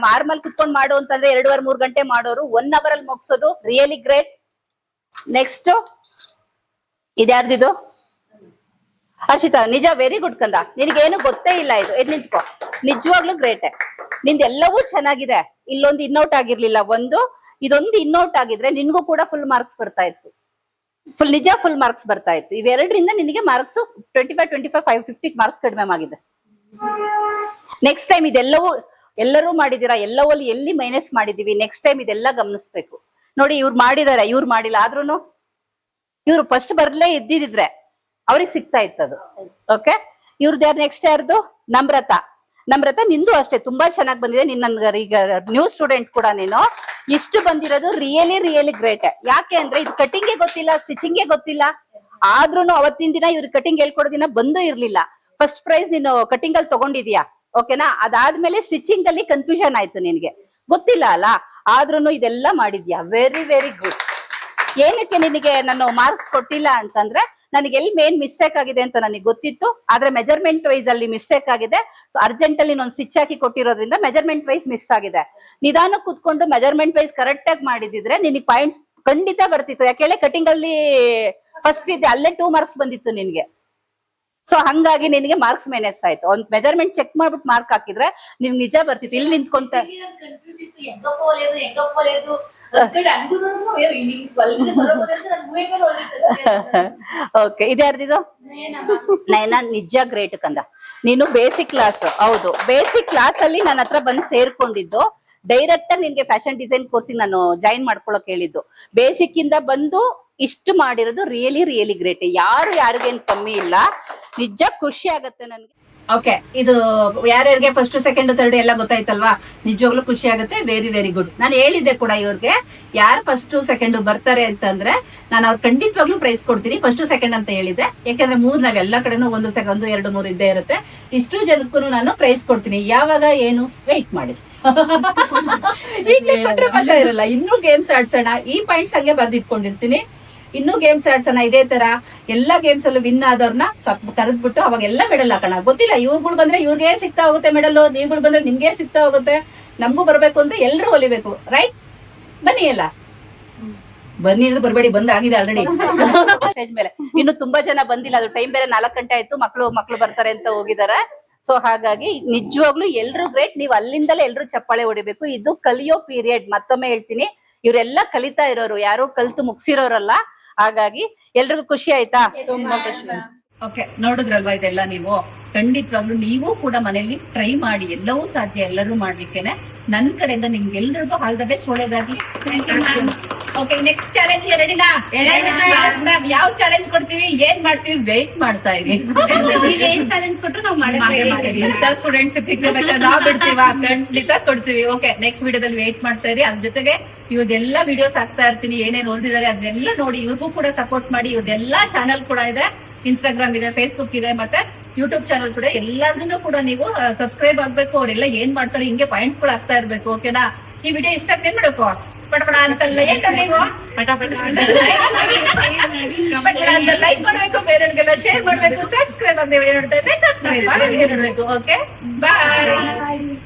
ನಾರ್ಮಲ್ ಕುತ್ಕೊಂಡು ಮಾಡು ಅಂತಂದ್ರೆ 2.5-3 ಗಂಟೆ ಮಾಡೋರು 1 ಅವರ್ ಅಲ್ಲಿ ಮುಗಿಸೋದು ರಿಯಲಿ ಗ್ರೇಟ್. ನೆಕ್ಸ್ಟ್ ಇದ್ಯಾರ್ದಿದು? ಹರ್ಷಿತಾ, ನಿಜ ವೆರಿ ಗುಡ್ ಕಂದ, ನಿನಗೇನು ಗೊತ್ತೇ ಇಲ್ಲ. ಇದು ಎದ್ ನಿಂತ್ಕೋ, ನಿಜವಾಗ್ಲೂ ಗ್ರೇಟ್. ನಿಂದ ಎಲ್ಲವೂ ಚೆನ್ನಾಗಿದೆ. ಇಲ್ಲೊಂದು ಇನ್ನೌಟ್ ಆಗಿರ್ಲಿಲ್ಲ, ಇದೊಂದು ಇನ್ನೌಟ್ ಆಗಿದ್ರೆ ನಿನ್ಗೂ ಕೂಡ ಫುಲ್ ಮಾರ್ಕ್ಸ್ ಬರ್ತಾ ಇತ್ತು. ನಿಜ ಫುಲ್ ಮಾರ್ಕ್ಸ್ ಬರ್ತಾ ಇತ್ತು. ಇವೆರಡರಿಂದ ನಿನಗೆ ಮಾರ್ಕ್ಸ್ 25, 50 ಮಾರ್ಕ್ಸ್ ಕಡಿಮೆ ಆಗಿದೆ. ನೆಕ್ಸ್ಟ್ ಟೈಮ್ ಎಲ್ಲರೂ ಮಾಡಿದೀರಾ, ಎಲ್ಲವಲ್ಲಿ ಎಲ್ಲಿ ಮೈನಸ್ ಮಾಡಿದೀವಿ, ನೆಕ್ಸ್ಟ್ ಟೈಮ್ ಇದೆಲ್ಲ ಗಮನಿಸ್ಬೇಕು. ನೋಡಿ ಇವ್ರು ಮಾಡಿದಾರೆ, ಇವ್ರು ಮಾಡಿಲ್ಲ. ಆದ್ರೂನು ಇವ್ರು ಫಸ್ಟ್ ಬರ್ಲೇ ಇದ್ದಿದ್ರೆ ಅವ್ರಿಗೆ ಸಿಗ್ತಾ ಇತ್ತದು. ಓಕೆ, ಇವ್ರದ್ದು ಯಾರು? ನೆಕ್ಸ್ಟ್ ಯಾರ್ದು? ನಮ್ರತಾ, ನಿಂದು ಅಷ್ಟೇ ತುಂಬಾ ಚೆನ್ನಾಗಿ ಬಂದಿದೆ. ಈಗ ನ್ಯೂ ಸ್ಟೂಡೆಂಟ್ ಕೂಡ ನೀನು. ಇಷ್ಟು ಬಂದಿರೋದು ರಿಯಲಿ ಗ್ರೇಟ್. ಯಾಕೆ ಅಂದ್ರೆ ಇದು ಕಟಿಂಗ್ಗೆ ಗೊತ್ತಿಲ್ಲ, ಸ್ಟಿಚಿಂಗ್ಗೆ ಗೊತ್ತಿಲ್ಲ. ಆದ್ರೂನು ಅವತ್ತಿನ ದಿನ ಇವ್ರಿಗೆ ಕಟಿಂಗ್ ಹೇಳ್ಕೊಡೋ ದಿನ ಬಂದೂ ಇರ್ಲಿಲ್ಲ. ಫಸ್ಟ್ ಪ್ರೈಸ್ ನೀನು ಕಟಿಂಗ್ ಅಲ್ಲಿ ತಗೊಂಡಿದ್ಯಾ, ಓಕೆನಾ? ಅದಾದ್ಮೇಲೆ ಸ್ಟಿಚಿಂಗ್ ಅಲ್ಲಿ ಕನ್ಫ್ಯೂಷನ್ ಆಯ್ತು, ನಿನ್ಗೆ ಗೊತ್ತಿಲ್ಲ ಅಲ್ಲ. ಆದ್ರೂನು ಇದೆಲ್ಲ ಮಾಡಿದ್ಯಾ, ವೆರಿ ಗುಡ್. ಏನಕ್ಕೆ ನಿನಗೆ ನಾನು ಮಾರ್ಕ್ಸ್ ಕೊಟ್ಟಿಲ್ಲ ಅಂತಂದ್ರೆ, ನನಗೆ ಎಲ್ಲಿ ಮೇನ್ ಮಿಸ್ಟೇಕ್ ಆಗಿದೆ ಅಂತ ನನಗೆ ಗೊತ್ತಿತ್ತು. ಆದ್ರೆ ಮೆಜರ್ಮೆಂಟ್ ವೈಸ್ ಅಲ್ಲಿ ಮಿಸ್ಟೇಕ್ ಆಗಿದೆ. ಸೊ ಅರ್ಜೆಂಟ್ ಅಲ್ಲಿ ನಾನು ಸ್ಟಿಚ್ ಹಾಕಿ ಕೊಟ್ಟಿರೋದ್ರಿಂದ ಮೆಜರ್ಮೆಂಟ್ ವೈಸ್ ಮಿಸ್ ಆಗಿದೆ. ನಿಧಾನ ಕುತ್ಕೊಂಡು ಮೆಜರ್ಮೆಂಟ್ ವೈಸ್ ಕರೆಕ್ಟ್ ಆಗಿ ಮಾಡಿದಿದ್ರೆ ನಿನಗೆ ಪಾಯಿಂಟ್ಸ್ ಖಂಡಿತ ಬರ್ತಿತ್ತು. ಯಾಕೆ ಕಟಿಂಗ್ ಅಲ್ಲಿ ಫಸ್ಟ್ ಇದೆ, ಅಲ್ಲೇ 2 ಮಾರ್ಕ್ಸ್ ಬಂದಿತ್ತು ನಿನ್ಗೆ. ಸೊ ಹಂಗಾಗಿ ನಿನಗೆ ಮಾರ್ಕ್ಸ್ ಮೈನಸ್ ಆಯ್ತು. ಒಂದ್ ಮೆಜರ್ಮೆಂಟ್ ಚೆಕ್ ಮಾಡ್ಬಿಟ್ಟು ಮಾರ್ಕ್ ಹಾಕಿದ್ರೆ ನಿನ್ ನಿಜ ಬರ್ತಿತ್ತು. ಇಲ್ಲಿ ನಿಂತ್ಕೊಂತ ಓಕೆ, ಇದ್ಯಾರ್ದಿದು? ನೈನಾ, ನಿಜ ಗ್ರೇಟ್ ಕಂದ. ನೀನು ಬೇಸಿಕ್ ಕ್ಲಾಸ್, ಹೌದು ಬೇಸಿಕ್ ಕ್ಲಾಸ್ ಅಲ್ಲಿ ನನ್ನ ಹತ್ರ ಬಂದು ಸೇರ್ಕೊಂಡಿದ್ದು. ಡೈರೆಕ್ಟ್ ಆಗಿ ನಿನ್ಗೆ ಫ್ಯಾಷನ್ ಡಿಸೈನ್ ಕೋರ್ಸಿಗೆ ನಾನು ಜಾಯಿನ್ ಮಾಡ್ಕೊಳಕ್ ಹೇಳಿದ್ದು. ಬೇಸಿಕ್ ಇಂದ ಬಂದು ಇಷ್ಟು ಮಾಡಿರೋದು ರಿಯಲಿ ಗ್ರೇಟ್. ಯಾರಿಗೇನು ಕಮ್ಮಿ ಇಲ್ಲ. ನಿಜ ಖುಷಿ ಆಗತ್ತೆ ನನ್ಗೆ. ಓಕೆ, ಇದು ಯಾರ್ಯಾರಿಗೆ ಫಸ್ಟ್ ಸೆಕೆಂಡ್ ಥರ್ಡ್ ಎಲ್ಲ ಗೊತ್ತಾಯ್ತಲ್ವಾ? ನಿಜವಾಗ್ಲೂ ಖುಷಿ ಆಗುತ್ತೆ. Very good. ನಾನು ಹೇಳಿದ್ದೆ ಕೂಡ ಇವ್ರಿಗೆ, ಯಾರು ಫಸ್ಟ್ ಸೆಕೆಂಡ್ ಬರ್ತಾರೆ ಅಂತಂದ್ರೆ ನಾನು ಅವ್ರು ಖಂಡಿತವಾಗ್ಲೂ ಪ್ರೈಸ್ ಕೊಡ್ತೀನಿ. ಫಸ್ಟ್ ಸೆಕೆಂಡ್ ಅಂತ ಹೇಳಿದ್ದೆ, ಯಾಕಂದ್ರೆ 3 ನಾವ್ ಎಲ್ಲ ಕಡೆನೂ 1 ಸೆಕೆಂಡ್ 2 3 ಇದ್ದೇ ಇರುತ್ತೆ. ಇಷ್ಟು ಜನಕ್ಕೂ ನಾನು ಪ್ರೈಸ್ ಕೊಡ್ತೀನಿ. ಯಾವಾಗ ಏನು ವೆಯ್ಟ್ ಮಾಡಿ. ಈಗಲೇ ಕೊಟ್ರೆ ಮಜಾ ಇರಲ್ಲ. ಇನ್ನೂ ಗೇಮ್ಸ್ ಆಡ್ಸೋಣ. ಈ ಪಾಯಿಂಟ್ಸ್ ಹಂಗೆ ಬರ್ದಿಟ್ಕೊಂಡಿರ್ತೀನಿ. ಇನ್ನೂ ಗೇಮ್ಸ್ ಆಡ್ಸೋಣ. ಇದೇ ತರ ಎಲ್ಲಾ ಗೇಮ್ಸ್ ಅಲ್ಲೂ ವಿನ್ ಆದವ್ರನ್ನ ಕರೆದ್ಬಿಟ್ಟು ಅವಾಗೆಲ್ಲ ಮೆಡಲ್ ಹಾಕೋಣ. ಗೊತ್ತಿಲ್ಲ, ಇವ್ರುಗಳು ಬಂದ್ರೆ ಇವ್ರಿಗೆ ಸಿಗ್ತಾ ಹೋಗುತ್ತೆ ಮೆಡಲ್, ನೀವುಗಳು ಬಂದ್ರೆ ನಿಮ್ಗೆ ಸಿಗ್ತಾ ಹೋಗುತ್ತೆ. ನಮಗೂ ಬರ್ಬೇಕು ಅಂತ ಎಲ್ರು ಒಲಿಬೇಕು. ರೈಟ್? ಬನ್ನಿ ಎಲ್ಲ ಬನ್ನಿ ಅಂದ್ರೆ ಬರ್ಬೇಡಿ, ಬಂದಾಗಿದೆ ಆಲ್ರೆಡಿ ಸ್ಟೇಜ್ ಮೇಲೆ. ಇನ್ನು ತುಂಬಾ ಜನ ಬಂದಿಲ್ಲ. ಅದು ಟೈಮ್ ಬೇರೆ 4 ಗಂಟೆ ಆಯ್ತು. ಮಕ್ಳು ಬರ್ತಾರೆ ಅಂತ ಹೋಗಿದ್ದಾರೆ. ಸೊ ಹಾಗಾಗಿ ನಿಜವಾಗ್ಲೂ ಎಲ್ರು ಗ್ರೇಟ್. ನೀವು ಅಲ್ಲಿಂದಲೇ ಎಲ್ರು ಚಪ್ಪಾಳೆ ಹೊಡಿಬೇಕು. ಇದು ಕಲಿಯೋ ಪೀರಿಯಡ್. ಮತ್ತೊಮ್ಮೆ ಹೇಳ್ತೀನಿ, ಇವರೆಲ್ಲ ಕಲಿತಾ ಇರೋರು, ಯಾರು ಕಲ್ತು ಮುಗಿಸಿರೋರಲ್ಲ. ಹಾಗಾಗಿ ಎಲ್ರಿಗೂ ಖುಷಿ ಆಯ್ತಾ? ತುಂಬಾ ಖುಷಿ. ಓಕೆ, ನೋಡಿದ್ರಲ್ವಾ? ಇದೆಲ್ಲ ನೀವು ಖಂಡಿತವಾಗ್ಲೂ ನೀವು ಕೂಡ ಮನೆಯಲ್ಲಿ ಟ್ರೈ ಮಾಡಿ. ಎಲ್ಲವೂ ಸಾಧ್ಯ, ಎಲ್ಲರೂ ಮಾಡ್ಲಿಕ್ಕೇನೆ. ನನ್ ಕಡೆಯಿಂದ ನಿಮ್ಗೆಲ್ರಿಗೂ ಆಲ್ ದ ಬೆಸ್ಟ್, ಒಳ್ಳೇದಾಗ್ಲಿ. ಓಕೆ, ನೆಕ್ಸ್ಟ್ ಚಾಲೆಂಜ್ ರೆಡಿನಾ? ಯಾವ ಚಾಲೆಂಜ್ ಕೊಡ್ತೀವಿ, ಏನ್ ಮಾಡ್ತೀವಿ, ವೇಟ್ ಮಾಡ್ತಾ ಇದೀವಿ. ಏನ್ ಚಾಲೆಂಜ್ ಕೊಟ್ರು ನಾವು ಮಾಡಬೇಕು. ಸ್ಟೂಡೆಂಟ್ಸ್ ನಾವ್ ಬಿಡ್ತೀವ, ಖಂಡಿತ ಕೊಡ್ತೀವಿ. ಓಕೆ, ನೆಕ್ಸ್ಟ್ ವಿಡಿಯೋದಲ್ಲಿ ವೇಟ್ ಮಾಡ್ತಾ ಇರಿ. ಅದ್ರ ಜೊತೆಗೆ ಇವ್ರದೆಲ್ಲ ವಿಡಿಯೋಸ್ ಹಾಕ್ತಾ ಇರ್ತೀನಿ. ಏನೇನ್ ಓದಿದ್ದಾರೆ ಅದನ್ನೆಲ್ಲ ನೋಡಿ, ಇವ್ರಿಗೂ ಕೂಡ ಸಪೋರ್ಟ್ ಮಾಡಿ. ಇವ್ರದೆಲ್ಲಾ ಚಾನಲ್ ಕೂಡ ಇದೆ, ಇನ್ಸ್ಟಾಗ್ರಾಮ್ ಇದೆ, ಫೇಸ್ಬುಕ್ ಇದೆ, ಮತ್ತೆ ಯೂಟ್ಯೂಬ್ ಚಾನಲ್ ಕೂಡ. ಎಲ್ಲಾರ್ದು ಕೂಡ ನೀವು ಸಬ್ಸ್ಕ್ರೈಬ್ ಆಗ್ಬೇಕು. ಅವರೆಲ್ಲ ಏನ್ ಮಾಡ್ತಾರೆ ಹಿಂಗೆ ಪಾಯಿಂಟ್ಸ್ ಕೂಡ ಆಗ್ತಾ ಇರ್ಬೇಕು. ಓಕೆನಾ? ಈ ವಿಡಿಯೋ ಇಷ್ಟ ಆದ್ರೆ ಏನ್ ಮಾಡ್ಬೇಕು ಪಟಪಟ ಅಂತ ಲೈಕ್ ನೀವು ಪಟಪಟ ಅಂತ ಲೈಕ್ ಮಾಡ್ಬೇಕು, ಬೇರೆಯವ್ರಿಗೆಲ್ಲ ಶೇರ್ ಮಾಡ್ಬೇಕು, ಸಬ್ಸ್ಕ್ರೈಬ್ ಅಂತ ವಿಡಿಯೋ ನೋಡ್ತಾ ಇದ್ರೆ ಸಬ್ಸ್ಕ್ರೈಬ್ ವಿಡಿಯೋ ನೋಡ್ಬೇಕು. ಓಕೆ ಬಾಯ್.